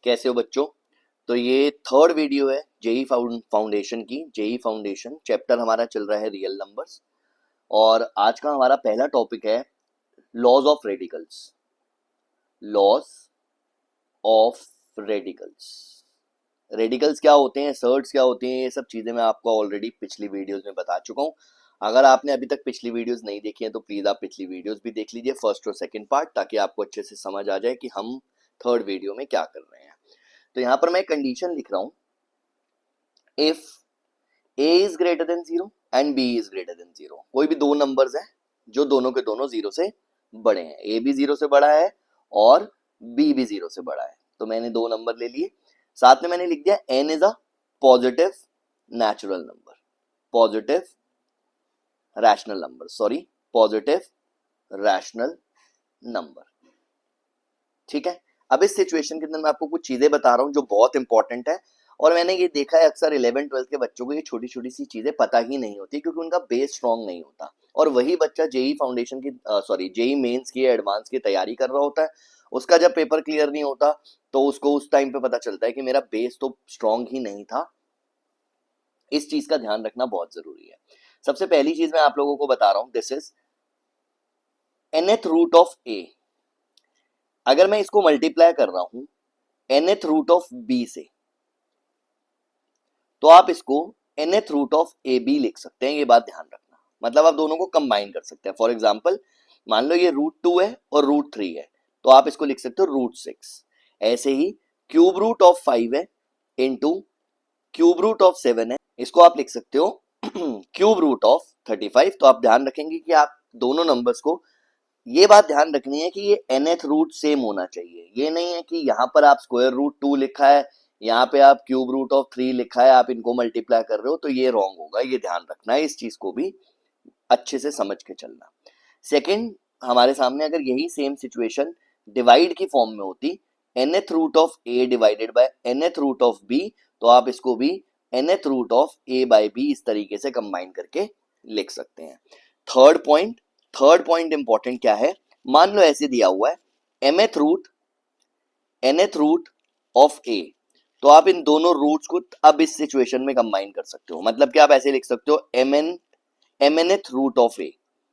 कैसे हो बच्चों। तो ये थर्ड वीडियो है जेई फाउंडेशन की। जेई फाउंडेशन चैप्टर हमारा चल रहा है रियल नंबर्स, और आज का हमारा पहला टॉपिक है laws of radicals. Laws of radicals. Radicals क्या होते हैं, सर्ट्स क्या होते हैं, ये सब चीजें मैं आपको ऑलरेडी पिछली वीडियोस में बता चुका हूँ। अगर आपने अभी तक पिछली वीडियोस नहीं देखी है तो प्लीज आप पिछली वीडियोस भी देख लीजिए, फर्स्ट और सेकंड पार्ट, ताकि आपको अच्छे से समझ आ जाए कि हम थर्ड वीडियो में क्या कर रहे हैं। तो यहाँ पर मैं कंडीशन लिख रहा हूं, if a is greater than 0 and b is greater than 0। कोई भी दो नंबर्स हैं जो दोनों के दोनों 0 से बड़े हैं, a भी 0 से बड़ा है और b भी 0 से बड़ा है। तो मैंने दो नंबर ले लिए, साथ में मैंने लिख दिया n is a positive natural number, positive rational number, sorry positive rational number. ठीक है। अब इस सिचुएशन के अंदर मैं आपको कुछ चीजें बता रहा हूं जो बहुत इंपॉर्टेंट है, और मैंने ये देखा है अक्सर 11th-12th के बच्चों को ये छोटी छोटी सी चीजें पता ही नहीं होती क्योंकि उनका बेस स्ट्रांग नहीं होता, और वही बच्चा जेई फाउंडेशन की जेई मेंस की एडवांस की तैयारी कर रहा होता है, उसका जब पेपर क्लियर नहीं होता तो उसको उस टाइम पे पता चलता है कि मेरा बेस तो स्ट्रांग ही नहीं था। इस चीज का ध्यान रखना बहुत जरूरी है। सबसे पहली चीज मैं आप लोगों को बता रहा हूं, this is nth root of a। अगर मैं इसको मल्टीप्लाई कर रहा हूं nth रूट ऑफ b से, तो आप इसको nth root of A B लिख सकते हैं। ये बात ध्यान रखना, मतलब आप दोनों को कंबाइन कर सकते हैं। फॉर एग्जाम्पल मान लो ये √2 है और √3 है, तो आप इसको लिख सकते हो √6। ऐसे ही क्यूब रूट ऑफ 5 है इंटू क्यूब रूट ऑफ 7 है, इसको आप लिख सकते हो क्यूब रूट ऑफ 35। तो आप ध्यान रखेंगे कि आप दोनों नंबर्स को, ये बात ध्यान रखनी है कि ये nth रूट सेम होना चाहिए। ये नहीं है कि यहाँ पर आप स्क्वायर रूट 2 लिखा है, यहाँ पे आप क्यूब रूट ऑफ 3 लिखा है, आप इनको मल्टीप्लाई कर रहे हो, तो ये रॉन्ग होगा। ये ध्यान रखना है, इस चीज को भी अच्छे से समझ के चलना। सेकंड, हमारे सामने अगर यही सेम सिचुएशन डिवाइड की फॉर्म में होती, nth root of a divided by nth root of b, तो आप इसको भी nth root of a by b इस तरीके से कंबाइन करके लिख सकते हैं। थर्ड पॉइंट इंपॉर्टेंट क्या है, मान लो ऐसे दिया हुआ है mth रूट ऑफ a, तो आप इन दोनों रूट्स को अब इस सिचुएशन में कंबाइन कर सकते हो। मतलब कि आप ऐसे लिख सकते हो mnth रूट ऑफ a,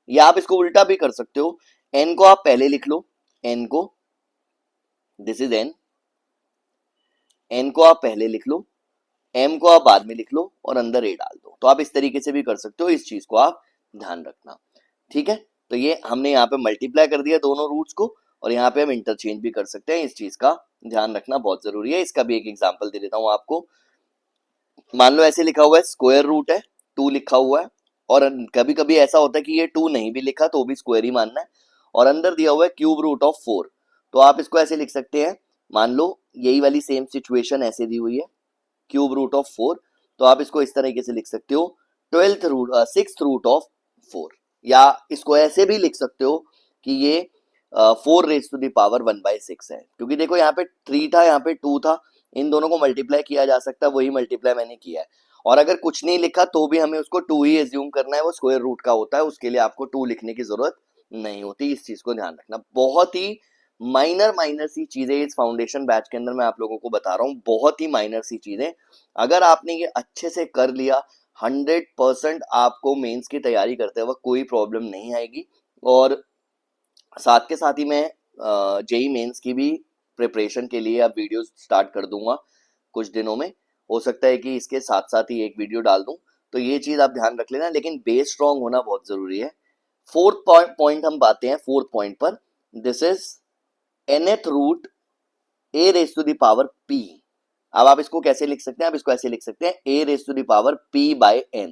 या आप इसको उल्टा भी कर सकते हो, n को आप पहले लिख लो, n को, दिस इज n को आप पहले लिख लो, m को आप बाद में लिख लो और अंदर a डाल दो। तो आप इस तरीके से भी कर सकते हो, इस चीज को आप ध्यान रखना। ठीक है। तो ये हमने यहाँ पे मल्टीप्लाई कर दिया दोनों रूट्स को, और यहाँ पे हम इंटरचेंज भी कर सकते हैं। इस चीज का ध्यान रखना बहुत जरूरी है। इसका भी एक एग्जांपल दे देता हूँ आपको। मान लो ऐसे लिखा हुआ है, स्क्वायर रूट है 2 लिखा हुआ है, और कभी कभी ऐसा होता है कि ये 2 नहीं भी लिखा तो भी स्क्वायर ही मानना है, और अंदर दिया हुआ है क्यूब रूट ऑफ 4। तो आप इसको ऐसे लिख सकते हैं, मान लो यही वाली सेम सिचुएशन ऐसे दी हुई है, क्यूब रूट ऑफ 4, तो आप इसको इस तरीके से लिख सकते हो 6th रूट ऑफ 4, या इसको ऐसे भी लिख सकते हो कि ये 4 रेज टू द पावर 1/6 है, क्योंकि देखो यहाँ पे 3 था, यहाँ पे 2 था, इन दोनों को मल्टीप्लाई किया जा सकता है, वही मल्टीप्लाई मैंने किया है। और अगर कुछ नहीं लिखा तो भी हमें उसको 2 ही एज्यूम करना है, वो स्क्वायर रूट का होता है, उसके लिए आपको 2 लिखने की जरूरत नहीं होती। इस चीज को ध्यान रखना। बहुत ही माइनर सी चीजें इस फाउंडेशन बैच के अंदर मैं आप लोगों को बता रहा हूँ, बहुत ही माइनर सी चीजें। अगर आपने ये अच्छे से कर लिया, 100% आपको मेंस की तैयारी करते वक्त कोई प्रॉब्लम नहीं आएगी। और साथ के साथ ही मैं जेई मेंस की भी प्रिपरेशन के लिए अब वीडियो स्टार्ट कर दूंगा कुछ दिनों में। हो सकता है कि इसके साथ साथ ही एक वीडियो डाल दूं, तो ये चीज आप ध्यान रख लेना। लेकिन बेस स्ट्रांग होना बहुत जरूरी है। फोर्थ पॉइंट हम बातें हैं, फोर्थ पॉइंट पर, this is nth root a raise to the power p। अब आप इसको कैसे लिख सकते हैं, आप इसको ऐसे लिख सकते हैं a raise to the power p by n,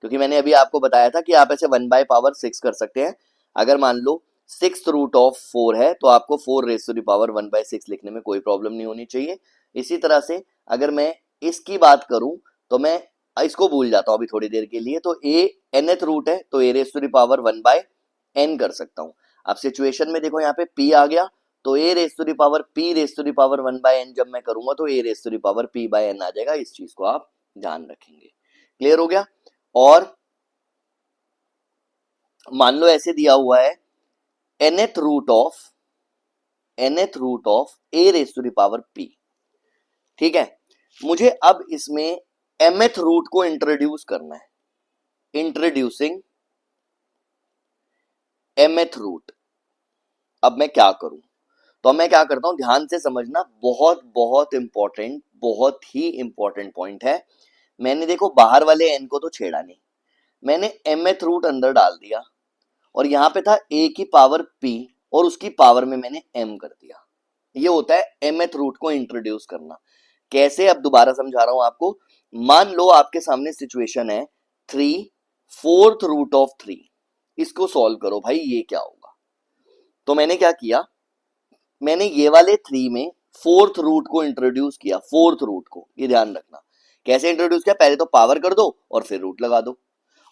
क्योंकि मैंने अभी आपको बताया था कि आप ऐसे 1/6 कर सकते हैं। अगर मान लो 6th रूट ऑफ 4 है तो आपको 4 रेज टू द पावर 1/6 लिखने में कोई प्रॉब्लम नहीं होनी चाहिए। इसी तरह से अगर मैं इसकी बात करूं तो मैं इसको भूल जाता हूं अभी थोड़ी देर के लिए, तो a nth रूट है तो a raise to the power 1/n कर सकता हूं। अब सिचुएशन में देखो यहाँ पे p आ गया, तो a raise to the power p raise to the power 1/n जब मैं करूंगा तो a raise to the power p by n आ जाएगा। इस चीज को आप ध्यान रखेंगे। क्लियर हो गया। और मान लो ऐसे दिया हुआ है nth root of a raise to the power p, ठीक है, मुझे अब इसमें mth रूट को इंट्रोड्यूस करना है, इंट्रोड्यूसिंग mth रूट। अब मैं क्या करूं? तो मैं क्या करता हूं, ध्यान से समझना, बहुत बहुत इंपॉर्टेंट, बहुत ही इंपॉर्टेंट पॉइंट है। मैंने देखो बाहर वाले n को तो छेड़ा नहीं, मैंने mth रूट अंदर डाल दिया और यहां पे था a की पावर p और उसकी पावर में मैंने m कर दिया। ये होता है mth रूट को इंट्रोड्यूस करना। कैसे, अब दोबारा समझा रहा हूं आपको। मान लो आपके सामने सिचुएशन है 3 फोर्थ रूट ऑफ 3, इसको सॉल्व करो भाई, ये क्या होगा। तो मैंने क्या किया, मैंने ये वाले 3 में फोर्थ रूट को इंट्रोड्यूस किया, फोर्थ रूट को, ये ध्यान रखना। कैसे इंट्रोड्यूस किया, पहले तो पावर कर दो और फिर रूट लगा दो,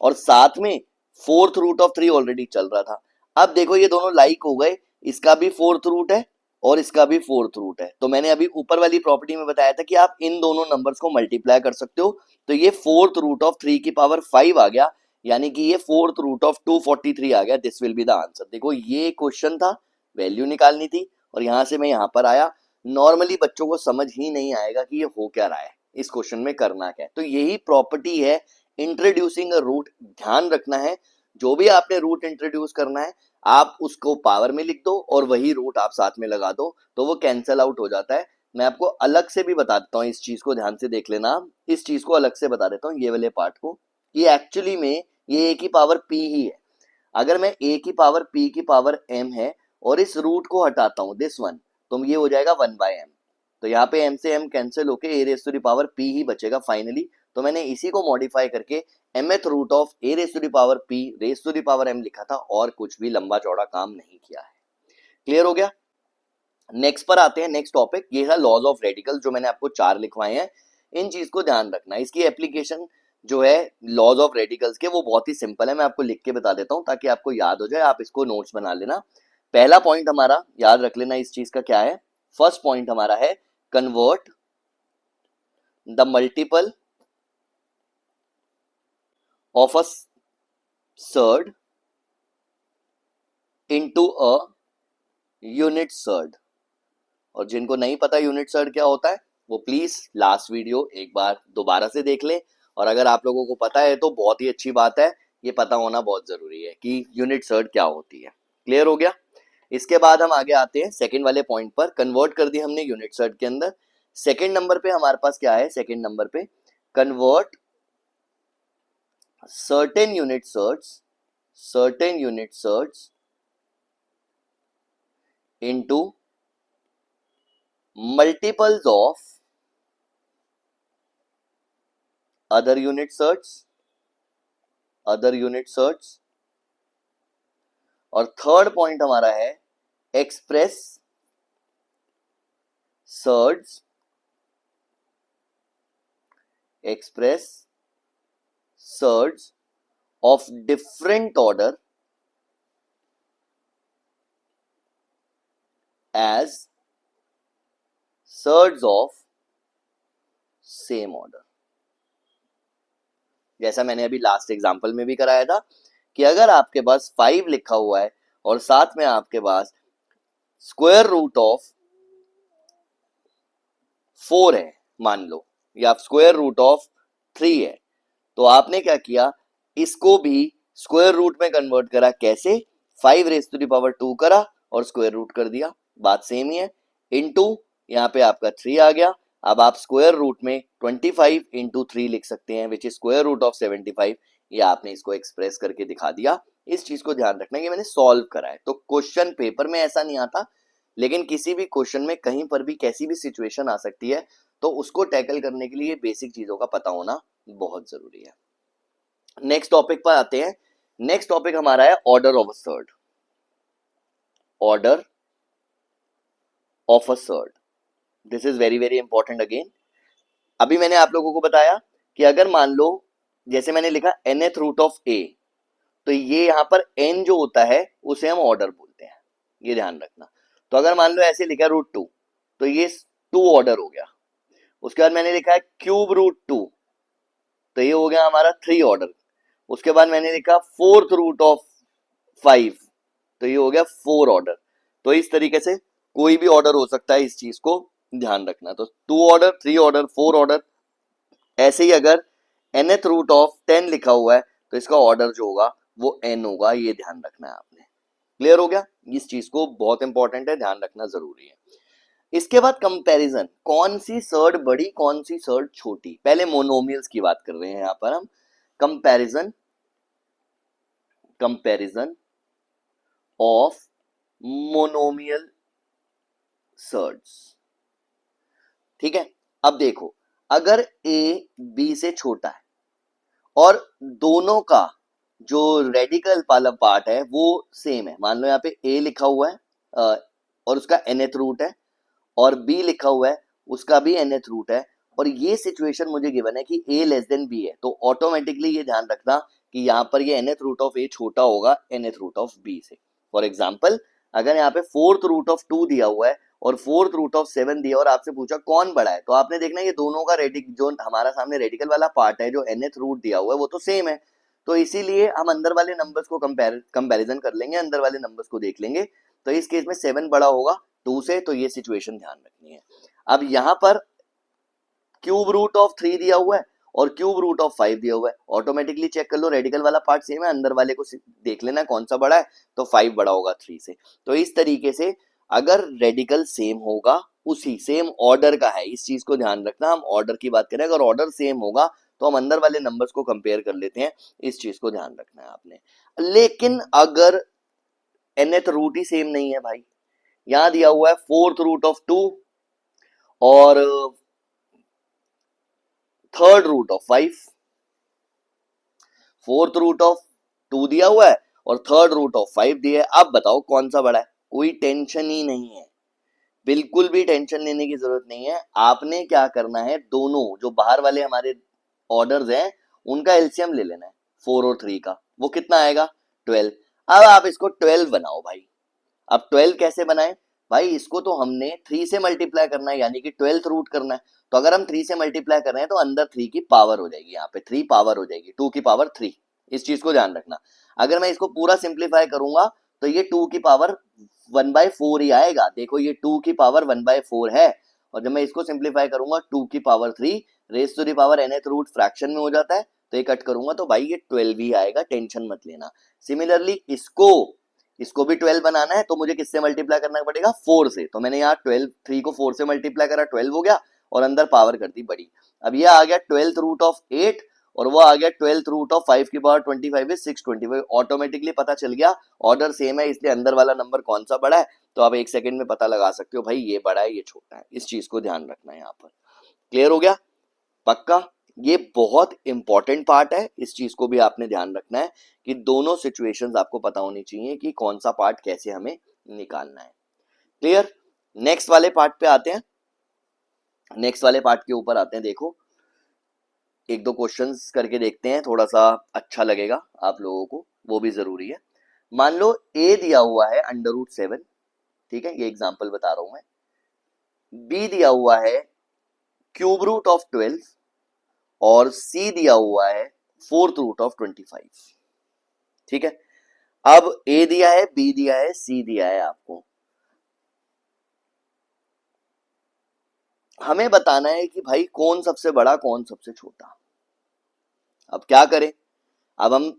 और साथ में फोर्थ रूट ऑफ 3 ऑलरेडी चल रहा था। अब देखो ये दोनों लाइक हो गए, इसका भी फोर्थ रूट है और इसका भी फोर्थ रूट है। तो मैंने अभी ऊपर वाली प्रॉपर्टी में बताया था कि आप इन दोनों नंबर्स को मल्टीप्लाई कर सकते हो। तो ये फोर्थ रूट ऑफ 3 की पावर 5 आ गया, यानी कि ये फोर्थ रूट ऑफ 243 आ गया। This will be the answer. देखो ये क्वेश्चन था, वैल्यू निकालनी थी और यहां से मैं यहां पर आया। नॉर्मली बच्चों को समझ ही नहीं आएगा कि ये हो क्या रहा है, इस क्वेश्चन में करना क्या है। तो यही प्रॉपर्टी है इंट्रोड्यूसिंग अ रूट। ध्यान रखना है, जो भी आपने रूट इंट्रोड्यूस करना है आप उसको पावर में लिख दो और वही रूट आप साथ में लगा दो, तो वो कैंसल आउट हो जाता है। मैं आपको अलग से भी बता देता हूँ, इस चीज को ध्यान से देख लेना, इस चीज को अलग से बता देता हूँ, ये वाले पार्ट को। ये एक्चुअली में ये a की पावर p ही है। अगर मैं a की पावर p की पावर m है और इस रूट को हटाता हूं दिस वन, तो ये हो जाएगा 1/m। तो यहाँ पे m से m कैंसिल होके a raise to the power p ही बचेगा फाइनली। तो मैंने इसी को मॉडिफाई करके mth root of a raise to the power p raise to the power m लिखा था, और कुछ भी लंबा चौड़ा काम नहीं किया है। क्लियर हो गया? नेक्स्ट पर आते हैं, नेक्स्ट टॉपिक ये है लॉज ऑफ रेडिकल्स, जो मैंने आपको 4 लिखवाए हैं। इन चीज को ध्यान रखना, इसकी एप्लीकेशन जो है लॉज ऑफ रेडिकल्स के, वो बहुत ही सिंपल है। मैं आपको लिख के बता देता हूं ताकि आपको याद हो जाए, आप इसको नोट्स बना लेना। पहला पॉइंट हमारा याद रख लेना इस चीज का क्या है। फर्स्ट पॉइंट हमारा है convert the multiple of a surd into a unit surd. और जिनको नहीं पता यूनिट सर्ड क्या होता है, वो प्लीज लास्ट वीडियो एक बार दोबारा से देख लें। और अगर आप लोगों को पता है तो बहुत ही अच्छी बात है, ये पता होना बहुत जरूरी है कि यूनिट सर्ड क्या होती है। क्लियर हो गया? इसके बाद हम आगे आते हैं सेकंड वाले पॉइंट पर। कन्वर्ट कर दी हमने यूनिट सर्ड के अंदर। सेकंड नंबर पे हमारे पास क्या है, सेकंड नंबर पे convert certain unit surds into multiples of other unit surds. और थर्ड पॉइंट हमारा है express surds of different order as surds of same order. जैसा मैंने अभी लास्ट एग्जांपल में भी कराया था कि अगर आपके पास 5 लिखा हुआ है और साथ में आपके पास स्क्वायर रूट ऑफ 4 है मान लो, या स्क्वायर रूट ऑफ 3 है, तो आपने क्या किया, इसको भी स्क्वायर रूट में कन्वर्ट करा। कैसे? 5 रेज़ टू द पावर 2 करा और स्क्वायर रूट कर दिया, बात सेम ही है। इनटू यहाँ पे आपका 3 आ गया। अब आप स्क्वायर रूट में 25 इंटू 3 लिख सकते हैं, which is square root of 75। या आपने इसको एक्सप्रेस करके दिखा दिया। इस चीज को ध्यान रखना कि मैंने सॉल्व करा है। तो क्वेश्चन पेपर में ऐसा नहीं आता, लेकिन किसी भी क्वेश्चन में कहीं पर भी कैसी भी सिचुएशन आ सकती है, तो उसको टैकल करने के लिए बेसिक चीजों का पता होना बहुत जरूरी है। नेक्स्ट टॉपिक पर आते हैं। नेक्स्ट टॉपिक हमारा है order of a surd. Order of a surd, this is very very important again. अभी मैंने आप लोगों को बताया कि अगर मान लो जैसे मैंने लिखा nth रूट ऑफ a, तो ये यहां पर n जो होता है उसे हम ऑर्डर बोलते हैं, ये ध्यान रखना। तो अगर मान लो ऐसे लिखा रूट 2, तो ये 2 ऑर्डर हो गया। उसके बाद मैंने लिखा है क्यूब रूट 2, तो ये हो गया हमारा 3 ऑर्डर। उसके बाद मैंने लिखा फोर्थ रूट ऑफ 5, तो ये हो गया 4 ऑर्डर। तो इस तरीके से कोई भी ऑर्डर हो सकता है इस चीज को ध्यान रखना। तो 2 ऑर्डर, 3 ऑर्डर, 4 ऑर्डर, ऐसे ही अगर nth रूट ऑफ 10 लिखा हुआ है तो इसका ऑर्डर जो होगा वो n होगा, ये ध्यान रखना है आपने। क्लियर हो गया? इस चीज को बहुत इंपॉर्टेंट है, ध्यान रखना जरूरी है। इसके बाद कंपैरिजन, कौन सी सर्ड बड़ी कौन सी सर्ड छोटी। पहले मोनोमियल्स की बात कर रहे हैं यहां पर हम। Comparison, comparison of monomial surds. ठीक है, अब देखो, अगर a b से छोटा है और दोनों का जो रेडिकल वाला पार्ट है वो सेम है, मान लो यहाँ पे a लिखा हुआ है और उसका nth रूट है, और b लिखा हुआ है उसका भी nth रूट है, और ये सिचुएशन मुझे गिवन है कि a लेस देन b है, तो ऑटोमेटिकली ये ध्यान रखना कि यहाँ पर ये nth रूट ऑफ a छोटा होगा nth रूट ऑफ b से। फॉर एग्जाम्पल, अगर यहाँ पे 4th रूट ऑफ 2 दिया हुआ है और 4th रूट ऑफ 7 दिया और आपसे पूछा कौन बड़ा है, तो आपने देखना ये दोनों का रेडिक जो हमारा सामने रेडिकल वाला पार्ट है जो nth रूट दिया हुआ है वो तो सेम है, तो इसीलिए हम अंदर वाले नंबर्स को कंपैरिजन कर लेंगे, अंदर वाले नंबर्स को देख लेंगे। तो इस केस में 7 बड़ा होगा 2 से, तो ये सिचुएशन ध्यान रखनी है। अब यहाँ पर क्यूब रूट ऑफ 3 दिया हुआ है और क्यूब रूट ऑफ 5 दिया हुआ है, ऑटोमेटिकली चेक कर लो रेडिकल वाला पार्ट सेम है, अंदर वाले को देख लेना कौन सा बड़ा है, तो 5 बड़ा होगा 3 से। तो इस तरीके से अगर रेडिकल सेम होगा, उसी सेम ऑर्डर का है, इस चीज को ध्यान रखना, हम ऑर्डर की बात करें, अगर ऑर्डर सेम होगा तो हम अंदर वाले नंबर्स को कंपेयर कर लेते हैं, इस चीज को ध्यान रखना है आपने। लेकिन अगर nth रूट ही सेम नहीं है भाई, यहां दिया हुआ है 4th रूट ऑफ 2 और 3rd root of 5, 4th root of 2 दिया हुआ है और 3rd रूट ऑफ 5 दिया है, अब बताओ कौन सा बड़ा है। कोई टेंशन ही नहीं है, बिल्कुल भी टेंशन लेने की जरूरत नहीं है। आपने क्या करना है, दोनों जो बाहर वाले हमारे ऑर्डर्स हैं उनका एलसीएम ले लेना है 4 और 3 का, वो कितना आएगा 12। अब आप इसको 12 बनाओ भाई। अब 12 कैसे बनाए भाई, इसको तो हमने 3 से मल्टीप्लाई करना है, यानी कि 12th रूट करना है। तो अगर हम 3 से मल्टीप्लाई कर रहे हैं तो अंदर 3 की पावर हो जाएगी, यहाँ पे 3 पावर हो जाएगी, 2 की पावर 3, इस चीज को ध्यान रखना। अगर मैं इसको पूरा सिंप्लीफाई करूंगा तो ये 2 की पावर 1/4 ही आएगा। देखो ये 2 की पावर 1/4 है, और जब मैं इसको सिंप्लीफाई करूंगा 2 की power 3 raise to the power nth root fraction में हो जाता है, तो ये कट करूंगा तो भाई ये 12 ही आएगा, टेंशन मत लेना। सिमिलरली इसको भी 12 बनाना है, तो मुझे किससे मल्टीप्लाई करना पड़ेगा 4 से, तो मैंने यहाँ 12 3 को 4 से मल्टीप्लाई करा 12 हो गया और अंदर पावर कर दी बड़ी। अब ये आ गया 12th रूट ऑफ 8 और वो आ गया 12th रूट ऑफ 5 की पावर 25 इज 625। ऑटोमेटिकली पता चल गया ऑर्डर सेम है, इसलिए अंदर वाला नंबर कौन सा बड़ा है, तो आप 1 सेकंड में पता लगा सकते हो भाई ये बड़ा है ये छोटा है, इस चीज को ध्यान रखना है यहाँ पर। क्लियर हो गया? पक्का? ये बहुत इंपॉर्टेंट पार्ट है, इस चीज को भी आपने ध्यान रखना है कि दोनों सिचुएशंस आपको पता होनी चाहिए कि कौन सा पार्ट कैसे हमें निकालना है। क्लियर? नेक्स्ट वाले पार्ट पे आते हैं, नेक्स्ट वाले पार्ट के ऊपर आते हैं। देखो एक दो क्वेश्चंस करके देखते हैं, थोड़ा सा अच्छा लगेगा आप लोगों को, वो भी जरूरी है। मान लो a दिया हुआ है √7, ठीक है, ये एग्जांपल बता रहा हूं मैं। b दिया हुआ है क्यूब रूट ऑफ 12 और c दिया हुआ है 4th रूट ऑफ 25। ठीक है, अब a दिया है, b दिया है, c दिया है आपको, हमें बताना है कि भाई कौन सबसे बड़ा कौन सबसे छोटा। अब क्या करें, अब हम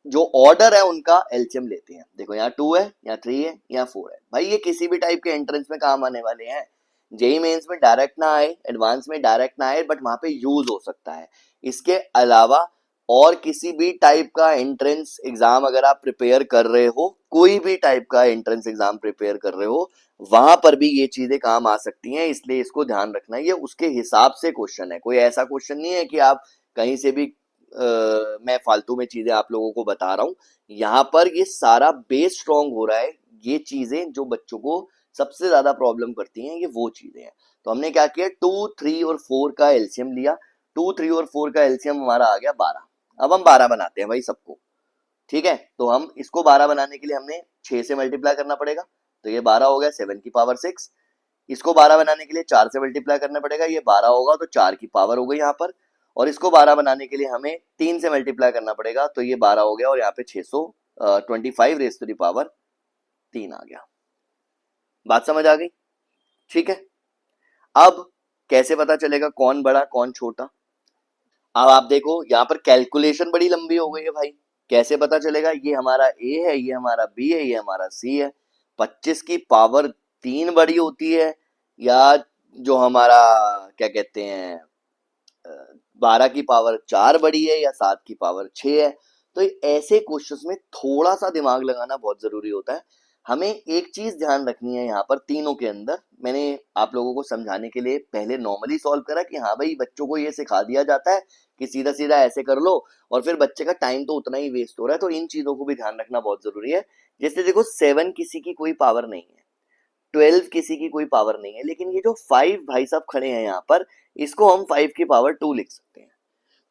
जो ऑर्डर है उनका एलसीएम लेते हैं। देखो यहाँ 2 है, यहाँ 3 है, यहाँ 4 है, भाई ये किसी भी टाइप के एंट्रेंस में काम आने वाले हैं। जेई मेंस में डायरेक्ट ना आए, एडवांस में डायरेक्ट ना आए, बट वहां पे यूज हो सकता है। इसके अलावा और किसी भी टाइप का एंट्रेंस एग्जाम अगर आप प्रिपेयर कर रहे हो, कोई भी टाइप का एंट्रेंस एग्जाम प्रिपेयर कर रहे हो, वहां पर भी ये चीजें काम आ सकती हैं, इसलिए इसको ध्यान रखना है। ये उसके हिसाब से क्वेश्चन है, कोई ऐसा क्वेश्चन नहीं है कि आप कहीं से भी मैं फालतू में चीजें आप लोगों को बता रहा हूं। यहाँ पर ये सारा बेस स्ट्रॉन्ग हो रहा है, ये चीजें जो बच्चों को सबसे ज्यादा प्रॉब्लम करती हैं ये वो चीजें हैं। तो हमने क्या किया, 2, 3 और 4 का एलसीएम लिया। 2, 3 और 4 का एलसीएम हमारा आ गया 12। अब हम 12 बनाते हैं भाई सबको, ठीक है। तो हम इसको 12 बनाने के लिए हमने 6 से मल्टीप्लाई करना पड़ेगा, तो ये 12 हो गया 7 की पावर 6। इसको 12 बनाने के लिए 4 से मल्टीप्लाई करना पड़ेगा, ये 12 होगा तो 4 की पावर हो गई यहाँ पर। और इसको 12 बनाने के लिए हमें 3 से मल्टीप्लाई करना पड़ेगा, तो ये 12 हो गया और यहाँ पे 625 रेज टू द पावर 3 आ गया। बात समझ आ गई? ठीक है। अब कैसे पता चलेगा कौन बड़ा कौन छोटा? अब आप देखो यहाँ पर कैलकुलेशन बड़ी लंबी हो गई है भाई। कैसे पता चलेगा ये हमारा ए है, ये हमारा बी है, ये हमारा सी है? 25 की पावर 3 बड़ी होती है, या जो हमारा क्या कहते हैं 12 की पावर 4 बड़ी है, या 7 की पावर 6 है? तो ऐसे क्वेश्चंस में थोड़ा सा दिमाग लगाना बहुत जरूरी होता है। हमें एक चीज ध्यान रखनी है यहाँ पर तीनों के अंदर। मैंने आप लोगों को समझाने के लिए पहले नॉर्मली सॉल्व करा कि हाँ भाई बच्चों को ये सिखा दिया जाता है कि सीधा सीधा ऐसे कर लो, और फिर बच्चे का टाइम तो उतना ही वेस्ट हो रहा है। तो इन चीजों को भी ध्यान रखना बहुत जरूरी है। जैसे देखो 7 किसी की कोई पावर नहीं है, 12 किसी की कोई पावर नहीं है, लेकिन ये जो 5 भाई साहब खड़े हैं यहाँ पर, इसको हम 5 की पावर 2 लिख सकते हैं।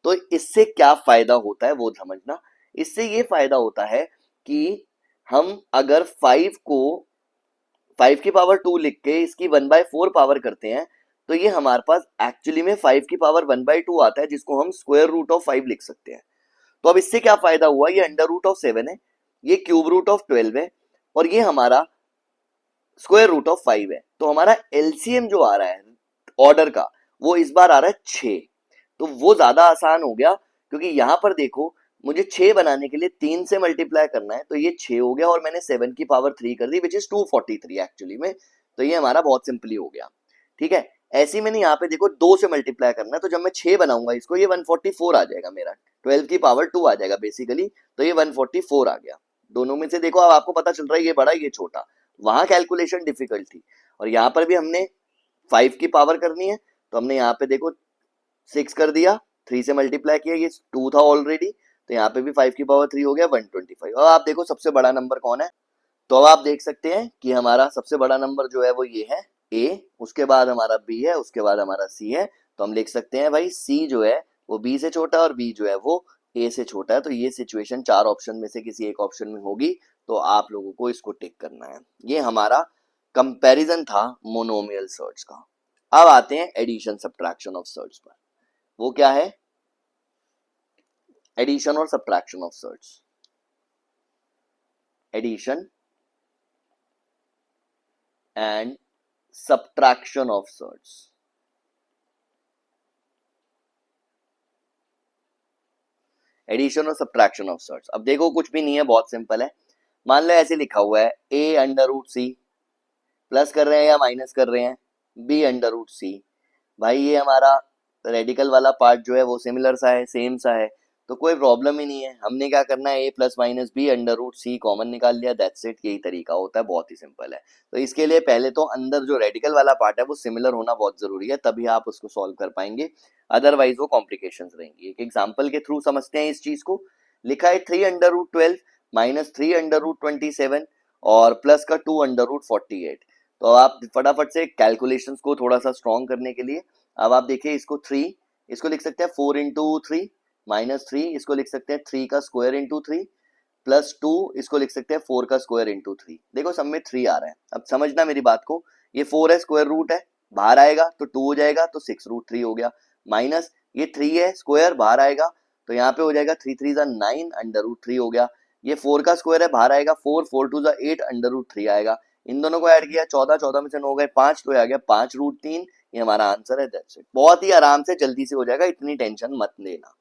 तो इससे क्या फायदा होता है वो समझना। इससे ये फायदा होता है कि हम अगर 5 की पावर 2 लिख के इसकी 1/4 पावर करते हैं, तो ये हमारे पास एक्चुअली में 5 की पावर 1/2 आता है, जिसको हम स्क्वायर रूट ऑफ 5 लिख सकते हैं। तो अब इससे क्या फायदा हुआ, ये अंडर रूट ऑफ 7 है, ये क्यूब रूट ऑफ 12 है, और ये हमारा स्क्वायर रूट ऑफ 5 है। तो हमारा एलसीएम जो आ रहा है ऑर्डर का, वो इस बार आ रहा है 6। तो वो ज्यादा आसान हो गया, क्योंकि यहां पर देखो मुझे 6 बनाने के लिए 3 से मल्टीप्लाई करना है, तो ये 6 हो गया, और मैंने 7 की पावर 3 कर दी, विच इज 243 एक्चुअली में। तो ये हमारा बहुत सिंपली हो गया। ठीक है, ऐसे ही मैंने यहाँ पे देखो 2 से मल्टीप्लाई करना है, तो जब मैं 6 बनाऊंगा इसको, ये 144 आ जाएगा मेरा, 12 की पावर 2 आ जाएगा बेसिकली। तो ये 144 आ गया। दोनों में से देखो अब आपको पता चल रहा है ये बड़ा ये छोटा। वहां कैलकुलेशन डिफिकल्ट थी, और यहाँ पर भी हमने 5 की पावर करनी है, तो हमने यहाँ पे देखो 6 कर दिया, 3 से मल्टीप्लाई किया, ये 2 था ऑलरेडी, तो यहाँ पे भी 5 की पावर 3 हो गया 125। अब आप देखो सबसे बड़ा नंबर कौन है? तो अब आप देख सकते हैं कि हमारा सबसे बड़ा नंबर जो है वो ये है ए, उसके बाद हमारा बी है, उसके बाद हमारा सी है। तो हम लिख सकते हैं भाई सी जो है वो बी से छोटा है, और बी जो है वो ए से छोटा है। तो ये सिचुएशन 4 ऑप्शन में से किसी एक ऑप्शन में होगी, तो आप लोगों को इसको टिक करना है। ये हमारा कंपैरिजन था मोनोमियल सर्च का। अब आते हैं एडिशन सब्ट्रैक्शन ऑफ सर्च पर। वो क्या है? एडिशन और subtraction of surds. Addition and subtraction of surds. Addition और सब्ट्रैक्शन ऑफ सर्च। अब देखो कुछ भी नहीं है, बहुत सिंपल है। मान लो ऐसे लिखा हुआ है A under root C, plus कर रहे हैं या माइनस कर रहे हैं, बी अंडर रूट सी। भाई ये हमारा रेडिकल वाला पार्ट जो है वो सिमिलर सा है, सेम सा है, तो कोई प्रॉब्लम ही नहीं है। हमने क्या करना है, A plus minus B under root C common निकाल लिया, दैट्स इट। यही तरीका होता है, बहुत ही सिंपल है। तो इसके लिए पहले तो अंदर जो रेडिकल वाला पार्ट है वो सिमिलर होना बहुत जरूरी है, तभी आप उसको सॉल्व कर पाएंगे, अदरवाइज वो कॉम्प्लिकेशन रहेंगी। एक एग्जाम्पल के थ्रू समझते हैं इस चीज को। लिखा है 3 under root 12 minus 3 under root 27 और प्लस का 2 अंडर रूट 48। तो आप फटाफट से कैलकुलेशंस को थोड़ा सा स्ट्रॉन्ग करने के लिए, अब आप देखिए इसको 3, इसको लिख सकते हैं 4 इंटू 3, माइनस 3 इसको लिख सकते हैं 3 का स्क्वायर इंटू 3, प्लस 2 इसको लिख सकते हैं 4 का स्क्वायर इंटू 3। देखो सब में 3 आ रहा है। अब समझना मेरी बात को, ये 4 है, स्क्वायर रूट है, बाहर आएगा तो 2 हो जाएगा, तो 6 रूट 3 हो गया। माइनस ये 3 है, स्क्वायर बाहर आएगा, तो यहाँ पे हो जाएगा 3 3 जा 9 अंडर रूट 3 हो गया। ये 4 का स्क्वायर है, बाहर आएगा 4, 4 2 जा 8 अंडर रूट 3 आएगा। इन दोनों को ऐड किया 14, 14 में से 9 गए 5, तो आ गया 5 रूट 3। ये हमारा आंसर है, दैट्स इट। बहुत ही आराम से जल्दी से हो जाएगा, इतनी टेंशन मत लेना।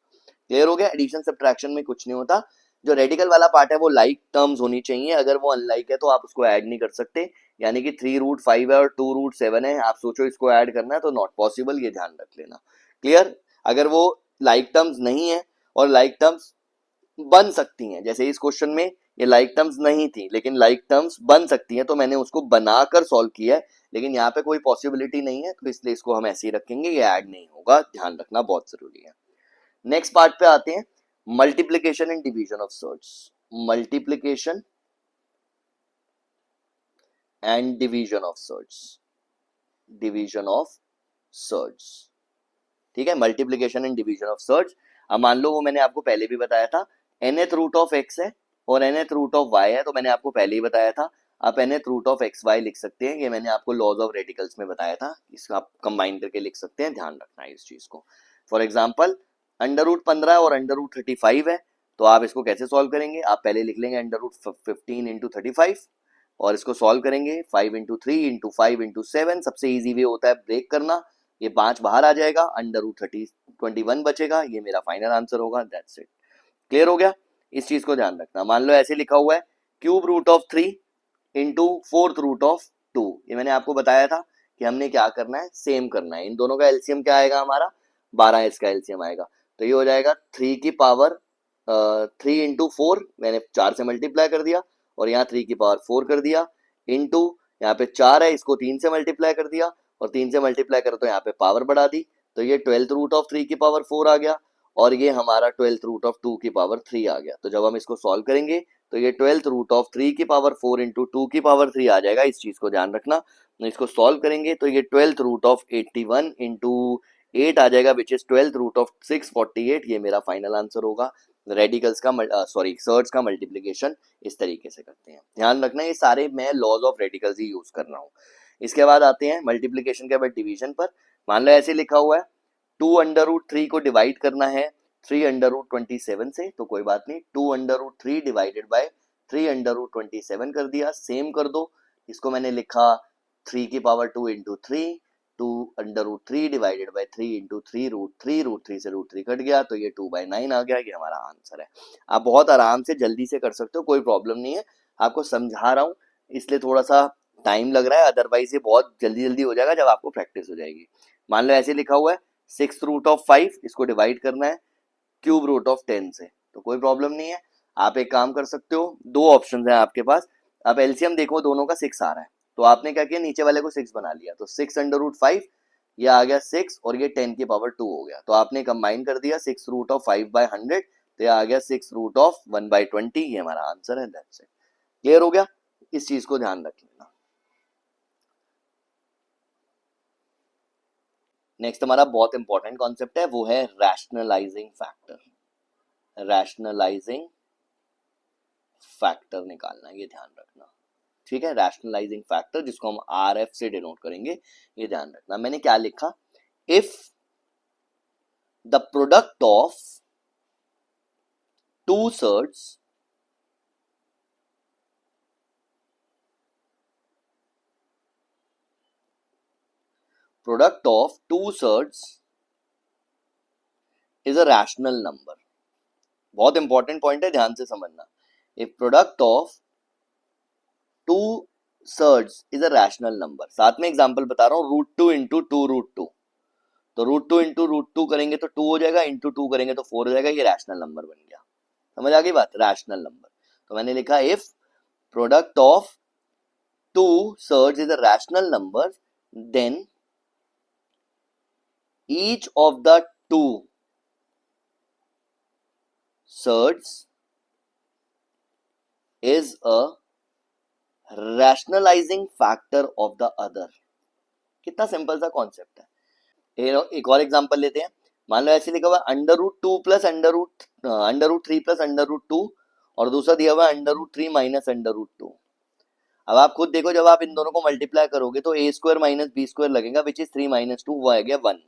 क्लियर हो गया? एडिशन सब्ट्रैक्शन में कुछ नहीं होता। जो रेडिकल वाला पार्ट है वो लाइक टर्म्स होनी चाहिए, अगर वो अनलाइक है तो आप उसको ऐड नहीं कर सकते। यानी कि 3 रूट 5 है और 2 रूट 7 है, आप सोचो इसको ऐड करना है तो नॉट पॉसिबल, ये ध्यान रख लेना। क्लियर? अगर वो लाइक टर्म्स नहीं है, और लाइक टर्म्स बन सकती हैं, जैसे इस क्वेश्चन में ये लाइक टर्म्स नहीं थी लेकिन लाइक टर्म्स बन सकती हैं, तो मैंने उसको बनाकर सॉल्व किया है, लेकिन यहाँ पे कोई पॉसिबिलिटी नहीं है, तो इसलिए इसको हम ऐसे ही रखेंगे, ये ऐड नहीं होगा, ध्यान रखना बहुत जरूरी है। नेक्स्ट पार्ट पे आते हैं, multiplication and division of search. Multiplication and division of search. Division of search. ठीक है, multiplication and division of surds. अब मान लो वो मैंने आपको पहले भी बताया था, nth रूट ऑफ x है और nth रूट ऑफ y है, तो मैंने आपको पहले ही बताया था आप nth root of X Y लिख सकते हैं। ये मैंने आपको लॉज ऑफ रेडिकल्स में बताया था, इसको आप कंबाइन करके लिख सकते हैं, ध्यान रखना है इस चीज को। फॉर एग्जाम्पल अंडर रूट 15 और अंडर रूट 35 है, तो आप इसको कैसे सॉल्व करेंगे? आप पहले लिख लेंगे अंडर रूट 15 इंटू 35, और इसको सॉल्व करेंगे 5 इंटू 3 इंटू 5 इंटू 7, सबसे ईजी वे होता है ब्रेक करना, ये 5 बाहर आ जाएगा, अंडर रूट 21 बचेगा, ये मेरा फाइनल आंसर होगा। That's it. क्लियर हो गया? इस चीज को ध्यान रखना। मान लो ऐसे लिखा हुआ है cube root of 3 into fourth root of 2, ये मैंने आपको बताया था कि हमने क्या करना है, सेम करना है। इन दोनों का एलसीएम क्या आएगा हमारा, 12 इसका एलसीएम आएगा, तो ये हो जाएगा 3 की पावर 3 इंटू 4, मैंने 4 से मल्टीप्लाई कर दिया और यहाँ 3 की पावर 4 कर दिया, इंटू यहाँ पे 4 है, इसको 3 से मल्टीप्लाई कर दिया और 3 से मल्टीप्लाई करो तो यहाँ पे पावर बढ़ा दी, तो ये 12th रूट ऑफ 3 की पावर 4 आ गया और ये हमारा 12th रूट ऑफ 2 की पावर 3 आ गया। तो जब हम इसको सॉल्व करेंगे तो ये 12th रूट ऑफ 3 की पावर 4 इंटू 2 की पावर 3 आ जाएगा। इस चीज को ध्यान रखना। इसको सॉल्व करेंगे तो ये 12th रूट ऑफ 81 इंटू 8 आ जाएगा, which is 12th root of 648, ये मेरा फाइनल आंसर होगा। रेडिकल्स का सर्ड्स का मल्टीप्लीकेशन इस तरीके से करते हैं। ध्यान रखना ये सारे मैं लॉज ऑफ रेडिकल्स ही यूज कर रहा हूँ। इसके बाद आते हैं मल्टीप्लीकेशन के बाद डिवीजन पर। मान लो ऐसे लिखा हुआ है 2 अंडर रूट 3 को डिवाइड करना है 3 अंडर रूट 27 से, तो कोई बात नहीं, 2 under root 3 divided by 3 under root 27 कर दिया, सेम कर दो। इसको मैंने लिखा 3 की power 2 into 3, 2 under root 3 divided by 3 into 3 root 3 से रूट 3 कट गया, तो ये 2/9 आ गया, ये हमारा आंसर है। आप बहुत आराम से जल्दी से कर सकते हो, कोई प्रॉब्लम नहीं है। आपको समझा रहा हूँ इसलिए थोड़ा सा टाइम लग रहा है, अदरवाइज ये बहुत जल्दी जल्दी हो जाएगा जब आपको प्रैक्टिस हो जाएगी। मान लो ऐसे लिखा हुआ है 6 रूट ऑफ 5, इसको डिवाइड करना है क्यूब रूट ऑफ 10 से, तो कोई प्रॉब्लम नहीं है। आप एक काम कर सकते हो, दो ऑप्शन है आपके पास। अब एलसीएम देखो दोनों का 6 आ रहा है, तो आपने क्या किया, नीचे वाले को 6 बना लिया, तो 6 अंडर रूट 5, ये आ गया 6 और ये 10 की पावर 2 हो गया, तो आपने कंबाइन कर दिया 6 रूट ऑफ 5/100, तो ये आ गया 6 रूट ऑफ 1/20, ये हमारा आंसर है। That's it. क्लियर हो गया? इस चीज को ध्यान रख लेना। नेक्स्ट हमारा बहुत इंपॉर्टेंट कॉन्सेप्ट है, वो है रैशनलाइजिंग फैक्टर। रैशनलाइजिंग फैक्टर निकालना, ये ध्यान रखना। ठीक है, रैशनलाइजिंग फैक्टर जिसको हम आर एफ से डिनोट करेंगे, ये ध्यान रखना। मैंने क्या लिखा, if the product of two surds is a rational number. बहुत इंपॉर्टेंट पॉइंट है, ध्यान से समझना। If product of two surds is a rational number, साथ में एग्जांपल बता रहा हूँ, √2 इंटू 2 √2, तो √2 इंटू √2 करेंगे तो 2 हो जाएगा, इंटू 2 करेंगे तो 4 हो जाएगा, ये रैशनल नंबर बन गया। समझ आ गई बात? Rational number. तो मैंने लिखा if product of two surds is a rational number, then each of the two surds is a rationalising factor of the other. कितना सिंपल सा कॉन्सेप्ट है। एक और एग्जांपल लेते हैं। मान लो ऐसे लिखा हुआ √2 प्लस √3 प्लस √2, और दूसरा दिया हुआ √3 माइनस √2। अब आप खुद देखो, जब आप इन दोनों को मल्टीप्लाई करोगे तो a² माइनस b² लगेगा, विच इज 3 माइनस 2, वो आ गया 1।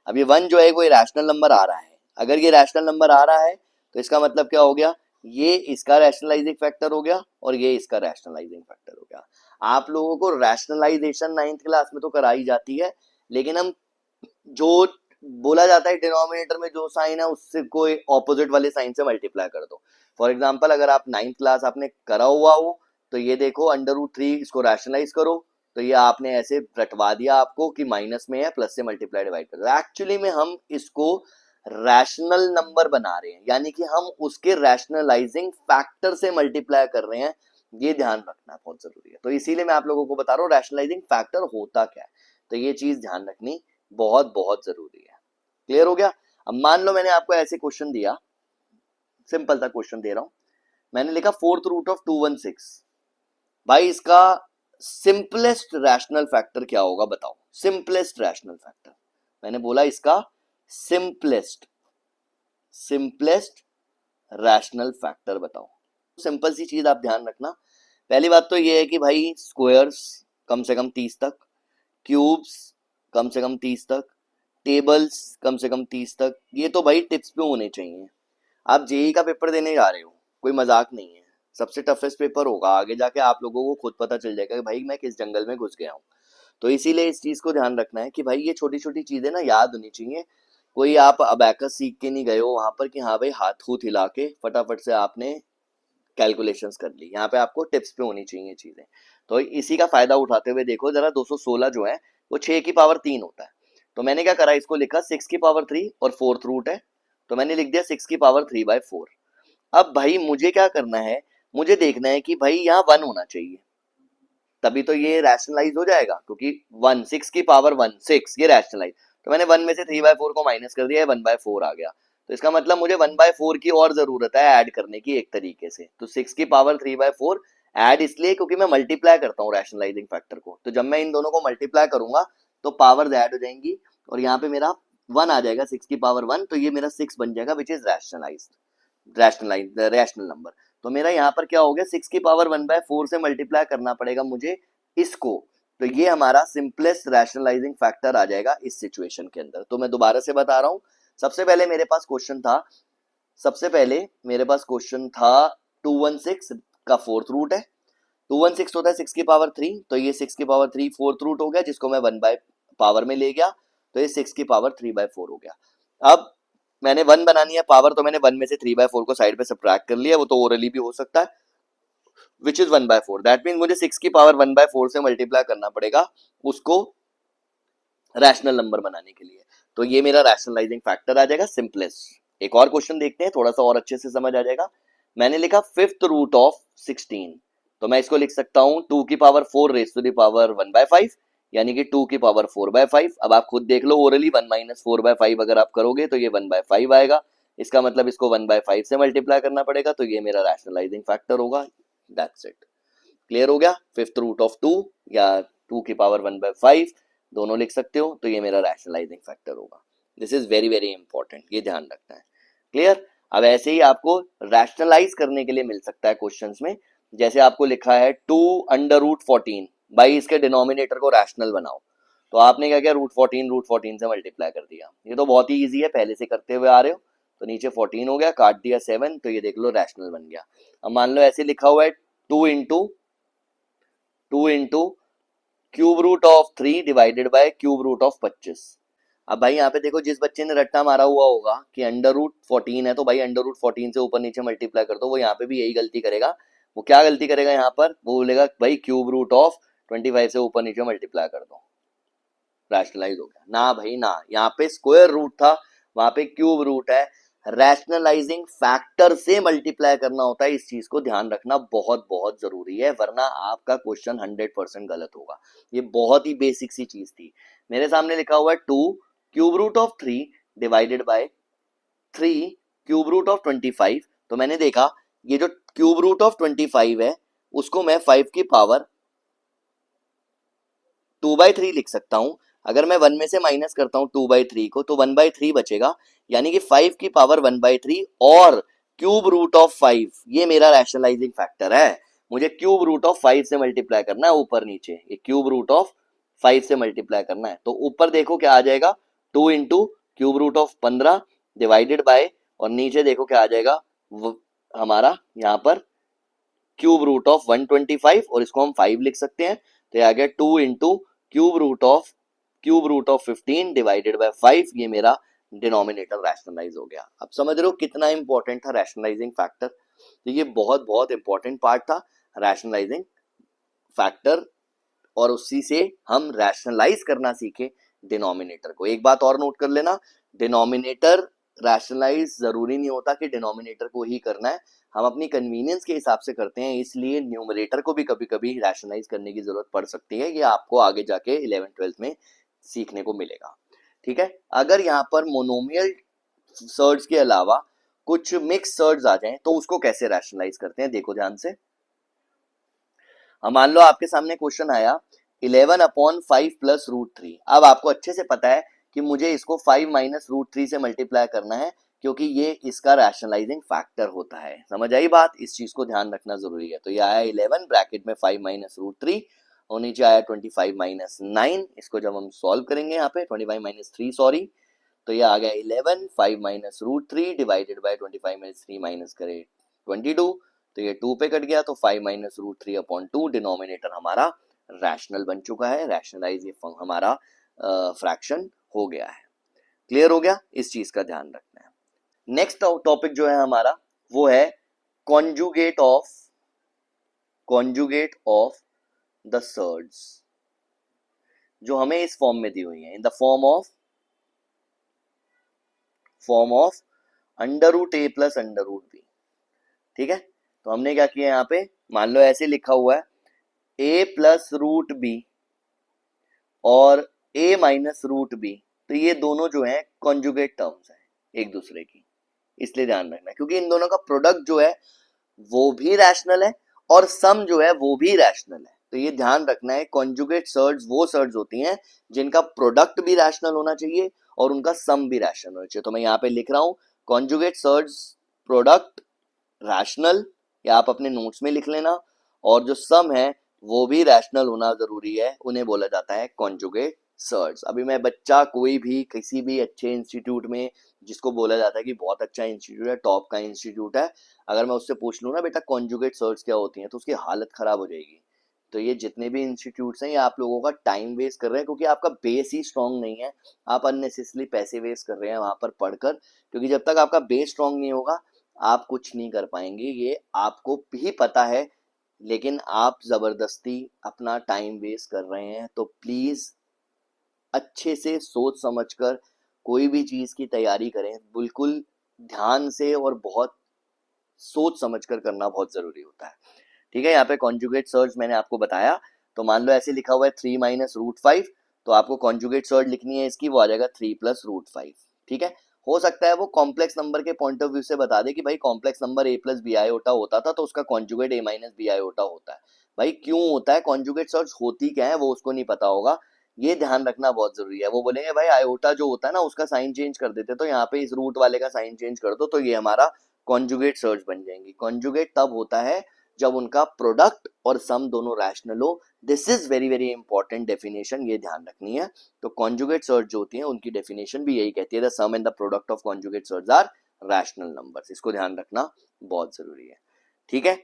अब ये 1 जो है वो रैशनल नंबर आ रहा है। अगर ये रैशनल नंबर आ रहा है तो इसका मतलब क्या हो गया, ये इसका रैशनलाइजिंग फैक्टर हो गया और ये इसका रैशनलाइजिंग फैक्टर हो गया। आप लोगों को रैशनलाइजेशन 9th क्लास में तो कराई जाती है, लेकिन हम जो बोला जाता है डिनोमिनेटर में जो साइन है उससे कोई ऑपोजिट वाले साइन से मल्टीप्लाई कर दो। फॉर एग्जांपल अगर आप 9th क्लास आपने करा हुआ हो तो ये देखो √3, इसको रैशनलाइज करो तो ये आपने ऐसे रटवा दिया आपको कि माइनस में है, प्लस से मल्टीप्लाई डिवाइड कर दो। एक्चुअली में हम इसको रैशनल नंबर बना रहे हैं, यानी कि हम उसके रैशनलाइजिंग फैक्टर से मल्टीप्लाई कर रहे हैं। ये ध्यान रखना बहुत जरूरी है। तो इसीलिए मैं आप लोगों को बता रहा हूँ रैशनलाइजिंग फैक्टर होता क्या है, तो ये चीज ध्यान रखनी बहुत बहुत जरूरी है। क्लियर हो गया? अब मान लो मैंने आपको ऐसे क्वेश्चन दिया, सिंपल सा क्वेश्चन दे रहा हूं, मैंने लिखा 4th रूट ऑफ 216। भाई इसका सिंपलेस्ट रैशनल फैक्टर क्या होगा बताओ, सिंपलेस्ट रैशनल फैक्टर। मैंने बोला इसका सिंपलेस्ट रैशनल फैक्टर बताओ। सिंपल सी चीज आप ध्यान रखना। पहली बात तो ये है कि भाई स्क्वायर्स कम से कम 30 तक, क्यूब्स कम से कम 30 तक, टेबल्स कम से कम 30 तक, ये तो भाई टिप्स पे होने चाहिए। आप जेई का पेपर देने जा रहे हो, कोई मजाक नहीं है। सबसे टफेस्ट पेपर होगा, आगे जाके आप लोगों को खुद पता चल जाएगा कि भाई मैं किस जंगल में घुस गया हूँ। तो इसीलिए इस चीज को ध्यान रखना है कि भाई ये छोटी छोटी चीजें ना याद होनी चाहिए। कोई आप अबैकस सीख के नहीं गए हो वहां पर कि हाँ भाई हाथ हूथ हिला के फटाफट से आपने कैलकुलेशंस कर ली, यहाँ पे आपको टिप्स पे होनी चाहिए चीजें। तो इसी का फायदा उठाते हुए देखो जरा, 216 जो है वो 6 की पावर 3 होता है। तो मैंने क्या करा, इसको लिखा 6 की पावर 3 और फोर्थ रूट है, तो मैंने लिख दिया 6 की पावर 3/4। अब भाई मुझे क्या करना है, मुझे देखना है कि भाई यहाँ 1 होना चाहिए, तभी तो ये रैशनलाइज हो जाएगा, क्योंकि 1 6 की पावर 1 6 ये रैशनलाइज। तो मैंने 1 में से 3/4 को माइनस कर दिया, 1/4 आ गया। तो इसका मतलब मुझे 1/4 की और जरूरत है ऐड करने की एक तरीके से। तो 6 की पावर 3/4 ऐड इसलिए क्योंकि मैं मल्टीप्लाई करता हूँ रैशनलाइजिंग फैक्टर को, तो जब मैं इन दोनों को मल्टीप्लाई करूंगा तो पावर्स ऐड हो जाएंगी और यहाँ पे मेरा 1 आ जाएगा 6 की पावर 1, तो ये मेरा 6 बन जाएगा विच इज रैशनल नंबर। तो मेरा यहाँ पर क्या हो गया, 6 की पावर 1/4 से मल्टीप्लाई करना पड़ेगा मुझे इसको। तो ये हमारा सिंपलेस्ट रैशनलाइजिंग फैक्टर आ जाएगा इस सिचुएशन के अंदर। तो मैं दोबारा से बता रहा हूँ, सबसे पहले मेरे पास क्वेश्चन था, सबसे पहले मेरे पास क्वेश्चन था 216 का फोर्थ रूट है। 216 होता है 6 की पावर 3, तो ये 6 की पावर 3 फोर्थ रूट हो गया जिसको मैं 1 बाय पावर में ले गया, तो ये 6 की पावर 3/4 हो गया। अब मैंने 1 बनानी है पावर, तो मैंने 1 में से 3/4 को साइड पे सब्ट्रैक्ट कर लिया, वो तो ओरली भी हो सकता है, विच इज 1/4। दैट मीन मुझे 6 की पावर 1/4 से मल्टीप्लाई करना पड़ेगा उसको रैशनल नंबर बनाने के लिए। तो ये मेरा रैशनलाइजिंग फैक्टर आ जाएगा सिंपलेस्ट। एक और क्वेश्चन देखते हैं, थोड़ा सा और अच्छे से समझ आ जाएगा। मैंने लिखा फिफ्थ रूट ऑफ 16, तो मैं इसको लिख सकता हूं 2 की power 4 raise to the power 1/5, यानी कि 2 की पावर 4/5। अब आप खुद देख लो ओरली 1 माइनस 4/5 अगर आप करोगे तो ये 1/5 आएगा, इसका मतलब इसको 1/5 से मल्टीप्लाई करना पड़ेगा, तो ये मेरा रैशनलाइजिंग फैक्टर होगा। दैट्स इट, क्लियर हो गया। फिफ्थ रूट ऑफ 2 या 2 की पावर 1/5 दोनों लिख सकते हो, तो ये मेरा रैशनलाइजिंग फैक्टर होगा। This is very very important, ये ध्यान रखना है। क्लियर। अब ऐसे ही आपको रैशनलाइज करने के लिए मिल सकता है क्वेश्चंस में, जैसे आपको लिखा है 2√14, भाई इसके डिनोमिनेटर को रैशनल बनाओ। तो आपने क्या किया, √14 से मल्टीप्लाई कर दिया। ये तो बहुत ही ईजी है, पहले से करते हुए आ रहे हो। तो नीचे 14 हो गया, काट दिया 7, तो ये देख लो रैशनल बन गया। अब मान लो ऐसे लिखा हुआ है 2 into cube root of 3 divided by cube root of 25। अब भाई यहाँ पे देखो, जिस बच्चे ने रट्टा मारा हुआ होगा कि √14 है, तो भाई √14 से ऊपर नीचे मल्टीप्लाई कर दो, वो यहाँ पे भी यही गलती करेगा। वो क्या गलती करेगा यहाँ पर, वो बोलेगा भाई क्यूब रूट ऑफ 25 से ऊपर नीचे मल्टीप्लाई कर दो, रैशनलाइज हो गया ना भाई ना। यहाँ पे स्क्वायर रूट था, वहां पे क्यूब रूट है। रैशनलाइजिंग फैक्टर से मल्टीप्लाई करना होता है, इस चीज को ध्यान रखना बहुत बहुत जरूरी है, वरना आपका क्वेश्चन 100% गलत होगा। ये बहुत ही बेसिक सी चीज थी। मेरे सामने लिखा हुआ है 2 cube root of 3 divided by 3 cube root of 25। तो मैंने देखा ये जो क्यूब रूट ऑफ 25 है उसको मैं 5 की पावर 2/3 लिख सकता हूं। अगर मैं 1 में से माइनस करता हूं 2/3 को, तो 1/3 बचेगा, यानी कि 5 की पावर 1/3 और क्यूब रूट ऑफ 5, ये मेरा रैशनलाइजिंग फैक्टर है। मुझे क्यूब रूट ऑफ 5 से मल्टीप्लाई करना है ऊपर नीचे, ये क्यूब रूट ऑफ 5 से मल्टीप्लाई करना है। तो ऊपर देखो क्या आ जाएगा, 2 into cube root of 15 divided by, और नीचे देखो क्या आ जाएगा हमारा यहाँ पर क्यूब रूट ऑफ 125, और इसको हम 5 लिख सकते हैं। तो ये आ गया 2 into cube root of 15 divided by 5, ये मेरा डिनोमिनेटर रैशनलाइज हो गया। अब समझ रहे हो कितना इंपॉर्टेंट था रैशनलाइजिंग फैक्टर। तो ये बहुत बहुत इंपॉर्टेंट पार्ट था रैशनलाइजिंग फैक्टर, और उसी से हम रैशनलाइज करना सीखे डिनोमिनेटर को। एक बात और नोट कर लेना, डिनोमिनेटर रैशनलाइज जरूरी नहीं होता कि डिनोमिनेटर को ही करना है, हम अपनी कन्वीनियंस के हिसाब से करते हैं, इसलिए न्यूमरेटर को भी कभी कभी रैशनलाइज करने की जरूरत पड़ सकती है। ये आपको आगे जाके 11th-12th में सीखने को मिलेगा। ठीक है। अगर यहाँ पर मोनोमियल सर्ड्स के अलावा कुछ मिक्स सर्ड्स आ जाएं तो उसको कैसे रैशनलाइज करते हैं, देखो ध्यान से। अब मान लो आपके सामने क्वेश्चन आया 11/5 प्लस √3। अब आपको अच्छे से पता है कि मुझे इसको 5 माइनस √3 से मल्टीप्लाई करना है, क्योंकि ये इसका रैशनलाइजिंग फैक्टर होता है। समझ आई बात, इस चीज को ध्यान रखना जरूरी है। तो ये आया 11 ब्रैकेट में 5 माइनस √3, और नीचे आया 25 माइनस 9। इसको जब हम सॉल्व करेंगे यहाँ पे 25 माइनस 3 सॉरी, तो ये आ गया 11 5 minus √3 divided bye 25 minus 3 minus करे 22, तो ये 2 पे कट गया, तो 5 माइनस रूट 3 अपॉन 2, डिनोमिनेटर हमारा रैशनल बन चुका है, रैशनलाइज ये हमारा फ्रैक्शन हो गया है। क्लियर हो गया, इस चीज का ध्यान रखना है। नेक्स्ट टॉपिक जो है हमारा वो है कॉन्जुगेट ऑफ द सर्ड्स, जो हमें इस फॉर्म में दी हुई है, in the form of under root A plus under root B. ठीक है, तो हमने क्या किया यहाँ पे, मान लो ऐसे लिखा हुआ है ए प्लस रूट बी और ए माइनस रूट बी, तो ये दोनों जो है कॉन्जुगेट टर्म्स हैं एक दूसरे की, इसलिए ध्यान रखना है, क्योंकि इन दोनों का प्रोडक्ट जो है वो भी रैशनल है और सम जो है वो भी रैशनल है। तो ये ध्यान रखना है, कॉन्जुगेट सर्ड्स वो सर्ड्स होती हैं जिनका प्रोडक्ट भी रैशनल होना चाहिए और उनका सम भी रैशनल होना चाहिए। तो मैं यहाँ पे लिख रहा हूँ कॉन्जुगेट सर्ड्स प्रोडक्ट रैशनल, या आप अपने नोट्स में लिख लेना, और जो सम है वो भी रैशनल होना जरूरी है, उन्हें बोला जाता है कॉन्जुगेट सर्ड्स। अभी मैं बच्चा कोई भी किसी भी अच्छे इंस्टीट्यूट में, जिसको बोला जाता है कि बहुत अच्छा इंस्टीट्यूट है, टॉप का इंस्टीट्यूट है, अगर मैं उससे पूछ लूँ ना बेटा कॉन्जुगेट सर्ड्स क्या होती हैं, तो उसकी हालत खराब हो जाएगी। तो ये जितने भी इंस्टीट्यूट्स हैं ये आप लोगों का टाइम वेस्ट कर रहे हैं, क्योंकि आपका बेस ही स्ट्रांग नहीं है, आप अननेसेसरली पैसे वेस्ट कर रहे हैं वहां पर पढ़कर, क्योंकि जब तक आपका बेस स्ट्रांग नहीं होगा आप कुछ नहीं कर पाएंगे, ये आपको भी पता है, लेकिन आप जबरदस्ती अपना टाइम वेस्ट कर रहे हैं। तो प्लीज अच्छे से सोच समझकर कोई भी चीज की तैयारी करें, बिल्कुल ध्यान से और बहुत सोच समझकर करना बहुत जरूरी होता है। ठीक है, यहाँ पे कॉन्जुगेट सर्ज मैंने आपको बताया, तो मान लो ऐसे लिखा हुआ है 3 माइनस रूट 5, तो आपको कॉन्जुगेट सर्ज लिखनी है इसकी, वो आ जाएगा 3 प्लस रूट 5। ठीक है, हो सकता है वो कॉम्प्लेक्स नंबर के पॉइंट ऑफ व्यू से बता दे कि भाई complex number a plus B iota होता था तो उसका conjugate a minus B iota होता है। भाई क्यों होता है, कॉन्जुगेट सर्ज होती क्या है वो उसको नहीं पता होगा, ये ध्यान रखना बहुत जरूरी है। वो बोलेंगे भाई आयोटा जो होता है ना उसका साइन चेंज कर देते, तो यहाँ पे इस रूट वाले का साइन चेंज कर दो, तो ये हमारा कॉन्जुगेट सर्ज बन जाएंगी। कॉन्जुगेट तब होता है जब उनका प्रोडक्ट और सम दोनों रैशनल हो। This is very very important definition, ये ध्यान रखनी है। तो कॉन्जुगेट सर्ज जो होती है उनकी डेफिनेशन भी यही कहती है, the sum and the product of conjugate surds are rational numbers. इसको ध्यान रखना बहुत जरूरी है। ठीक है,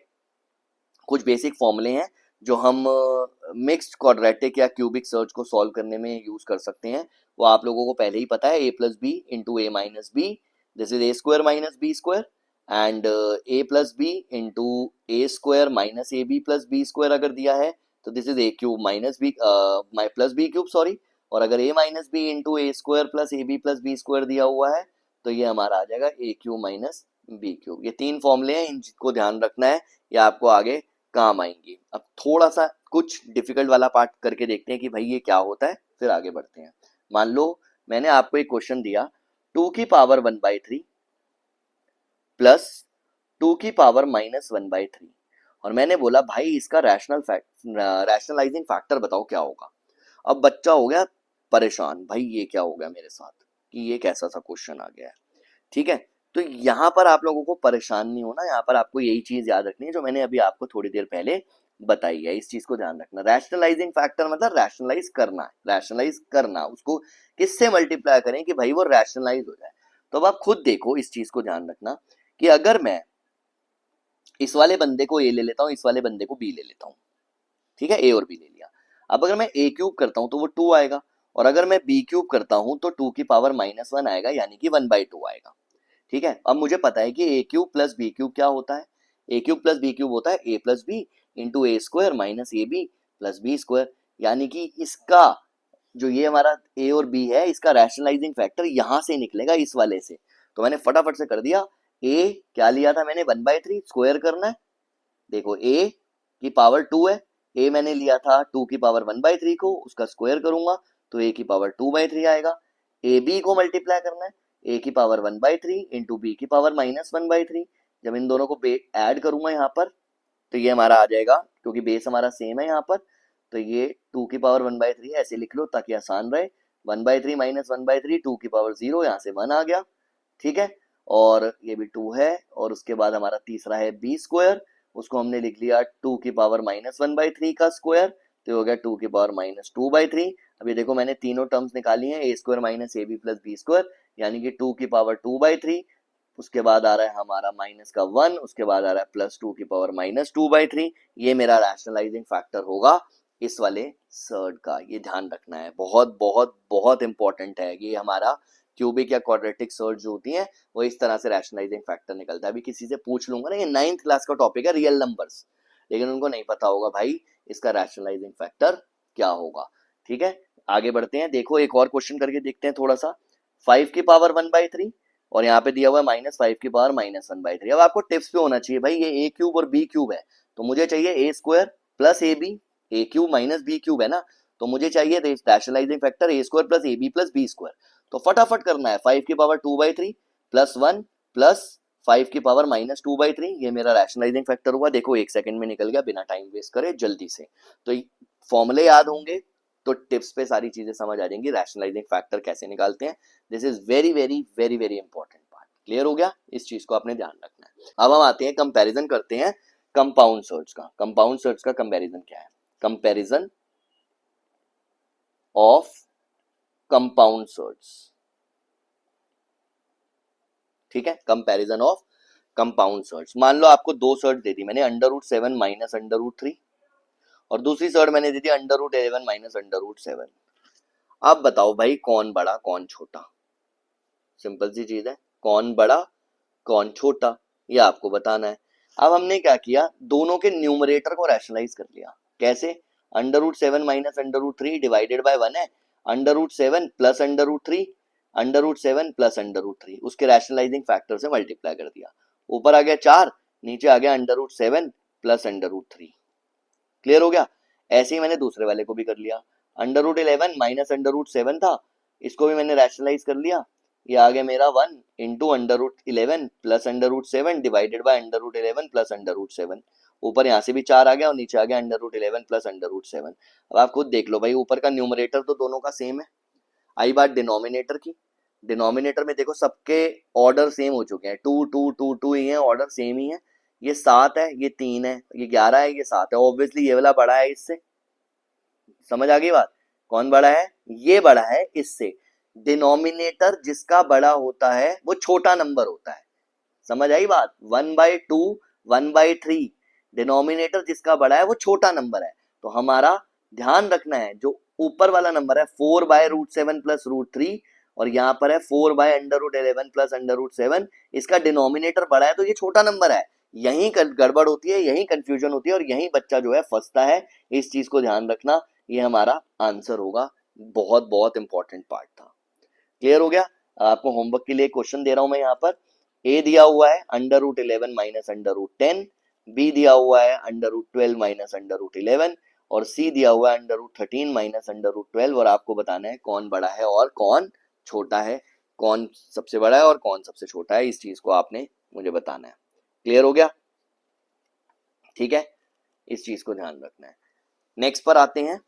कुछ बेसिक फॉर्मूले हैं जो हम मिक्स्ड क्वाड्रेटिक या क्यूबिक सर्ज को सॉल्व करने में यूज कर सकते हैं, वो आप लोगों को पहले ही पता है, a plus B into A minus B, this is A square minus B square, and a plus B into A square minus A B plus B square अगर दिया है तो this is A cube minus B plus B cube sorry, और अगर a minus B into A square plus A B plus B square दिया हुआ है तो ये हमारा आ जाएगा A cube minus B cube. ये तीन फॉर्मूले हैं, इनको ध्यान रखना है, ये आपको आगे काम आएंगी। अब थोड़ा सा कुछ डिफिकल्ट वाला पार्ट करके देखते हैं कि भाई ये क्या होता है, फिर आगे बढ़ते हैं। मान लो मैंने आपको एक क्वेश्चन दिया 2 की पावर 1/3 प्लस 2 की पावर -1/3, और मैंने बोला भाई इसका रैशनलाइजिंग फैक्टर बताओ क्या होगा। अब बच्चा हो गया परेशान, भाई ये क्या हो गया मेरे साथ, कि ये कैसा सा क्वेश्चन आ गया है। ठीक है, तो यहाँ पर आप लोगों को परेशान नहीं होना, यहाँ पर आपको यही चीज याद रखनी है जो मैंने अभी आपको थोड़ी देर पहले बताई है, इस चीज को ध्यान रखना। रैशनलाइजिंग फैक्टर मतलब रैशनलाइज करना है, रैशनलाइज करना, उसको किससे मल्टीप्लाई करें कि भाई वो रैशनलाइज हो जाए। तो अब आप खुद देखो, इस चीज को ध्यान रखना कि अगर मैं इस वाले बंदे को ए ले लेता हूँ, इस वाले बंदे को बी ले लेता हूँ, ठीक है, ए और बी ले लिया, अब अगर मैं ए क्यूब करता हूँ तो वो 2 आएगा, और अगर मैं बी क्यूब करता हूँ तो 2 की पावर -1 आएगा, यानी कि 1/2 आएगा। ठीक है, अब मुझे पता है कि A cube plus B cube क्या होता है, A cube plus B cube होता है A plus B into A square minus A B plus B square, यानी कि इसका जो ये हमारा ए और बी है इसका रैशनलाइजिंग फैक्टर यहां से निकलेगा, इस वाले से। तो मैंने फटाफट से कर दिया, ए क्या लिया था मैंने 1/3, स्क्वायर करना है, देखो ए की पावर 2 है, ए मैंने लिया था 2 की पावर 1/3 को, उसका स्क्वायर करूंगा तो ए की पावर 2/3 आएगा। ए बी को मल्टीप्लाई करना है, ए की पावर 1/3 इंटू बी की पावर -1/3, जब इन दोनों को ऐड करूंगा यहाँ पर तो ये हमारा आ जाएगा, क्योंकि बेस हमारा सेम है यहाँ पर, तो ये 2 की पावर 1/3 ऐसे लिख लो ताकि आसान रहे, 1/3 माइनस 1/3, 2 की पावर 0, यहाँ से 1 आ गया। ठीक है, और ये भी 2 है, और उसके बाद हमारा तीसरा है बी स्क्वायर, उसको हमने लिख लिया 2 की पावर -1/3 का स्क्वायर, तो हो गया 2 की पावर -2/3। अब ये देखो मैंने तीनों टर्म्स निकाली हैं, A square minus A B plus B square, यानी कि 2 की पावर 2/3 उसके बाद आ रहा है हमारा माइनस का 1, उसके बाद आ रहा है प्लस 2 की पावर माइनस 2/3। ये मेरा रैशनलाइजिंग फैक्टर होगा इस वाले सर्ड का, ये ध्यान रखना है, बहुत बहुत बहुत इंपॉर्टेंट है। ये हमारा क्यूबिक या क्वाड्रेटिक सर्ड जो होती है वो इस तरह से रैशनलाइजिंग फैक्टर निकलता है। अभी किसी से पूछ लूंगा ना, ये 9th क्लास का टॉपिक है रियल नंबर्स, लेकिन उनको नहीं पता होगा भाई इसका रैशनलाइजिंग फैक्टर क्या होगा। ठीक है, आगे बढ़ते हैं। देखो एक और क्वेश्चन करके देखते हैं थोड़ा सा। 5 की पावर 1/3 और यहाँ पे दिया हुआ है -5 की पावर -1/3। अब आपको टिप्स पे होना चाहिए भाई, ये ए क्यूब और बी क्यूब है, तो मुझे चाहिए A square plus A B, A cube minus B cube है ना, तो मुझे चाहिए rationalising factor A square plus B square. तो फटाफट करना है, 5 की पावर 2/3 प्लस 1 प्लस 5 की पावर -2/3, ये मेरा रैशनलाइजिंग फैक्टर हुआ। देखो 1 सेकंड में निकल गया, बिना टाइम वेस्ट करे जल्दी से। तो फॉर्मूले याद होंगे तो टिप्स पे सारी चीजें समझ आ जाएंगी, रैशनलाइजिंग फैक्टर कैसे निकालते हैं। This is very very very very important part. Clear हो गया, इस चीज को आपने ध्यान रखना है। अब हम आते हैं कंपैरिजन करते हैं कंपाउंड सर्च का। कंपाउंड सर्च का कंपैरिजन क्या है? Comparison of compound search. ठीक है, कंपैरिजन ऑफ कंपाउंड सर्च। मान लो आपको दो सर्च दे दी मैंने, √7 माइनस √3, और दूसरी सर्च मैंने दे दी √11 माइनस √7। अब बताओ भाई कौन बड़ा कौन छोटा? सिंपल सी चीज है, कौन बड़ा कौन छोटा, ये आपको बताना है। अब हमने क्या किया, दोनों के न्यूमरेटर को रैशनलाइज कर लिया। कैसे? √7 माइनस √3 डिवाइडेड बाय 1 है, √7 प्लस √3, √7 प्लस √3, उसके रैशनलाइजिंग फैक्टर से मल्टीप्लाई कर दिया। ऊपर आ गया 4, नीचे आ गया √7 प्लस √3। क्लियर हो गया? ऐसे ही मैंने दूसरे वाले को भी कर लिया, √11 माइनस √7 था, इसको भी मैंने रैशनलाइज कर लिया। ये आ गया मेरा 1 into √11 plus √7 divided by √11 plus √7। ऊपर यहाँ से भी 4 आ गया और नीचे आ गया √11 प्लस √7। अब आप खुद देख लो भाई, ऊपर का न्यूमरेटर तो दोनों का सेम है। आई बात डिनोमिनेटर की, डिनोमिनेटर में देखो सबके ऑर्डर सेम हो चुके हैं, 2 2 2 2 ही है, ऑर्डर सेम ही है। ये 7 है, ये 3 है, ये 11 है, ये 7 है, ऑब्वियसली ये वाला बड़ा है इससे। समझ आ गई बात? कौन बड़ा है? ये बड़ा है इससे। डिनोमिनेटर जिसका बड़ा होता है वो छोटा नंबर होता है। समझ आई बात? 1/2 1/3, डिनोमिनेटर जिसका बड़ा है वो छोटा नंबर है। तो हमारा ध्यान रखना है, जो ऊपर वाला नंबर है 4/√7 प्लस √3, और यहाँ पर है 4/√11 प्लस √7, इसका डिनोमिनेटर बड़ा है तो ये छोटा नंबर है। यही गड़बड़ होती है, यही कंफ्यूजन होती है, और यही बच्चा जो है फंसता है। इस चीज को ध्यान रखना, ये हमारा आंसर होगा। बहुत बहुत इंपॉर्टेंट पार्ट था। क्लियर हो गया? आपको होमवर्क के लिए क्वेश्चन दे रहा हूं मैं यहाँ पर। ए दिया हुआ है √11 माइनस √10, बी दिया हुआ है √12 माइनस √11, और सी दिया हुआ है √13 माइनस √12, और आपको बताना है कौन बड़ा है और कौन छोटा है, कौन सबसे बड़ा है और कौन सबसे छोटा है। इस चीज को आपने मुझे बताना है। क्लियर हो गया? ठीक है, इस चीज को ध्यान रखना है। नेक्स्ट पर आते हैं।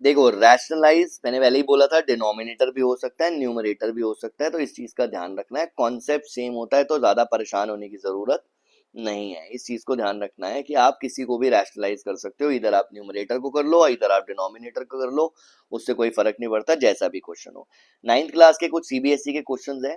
देखो रैशनलाइज मैंने पहले ही बोला था, डिनोमिनेटर भी हो सकता है, न्यूमरेटर भी हो सकता है, तो इस चीज का ध्यान रखना है। कॉन्सेप्ट सेम होता है तो ज्यादा परेशान होने की जरूरत नहीं है। इस चीज को ध्यान रखना है कि आप किसी को भी रैशनलाइज कर सकते हो, इधर आप न्यूमरेटर को कर लो, इधर आप डिनोमिनेटर को कर लो, उससे कोई फर्क नहीं पड़ता, जैसा भी क्वेश्चन हो। 9th क्लास के कुछ सीबीएसई के क्वेश्चन है,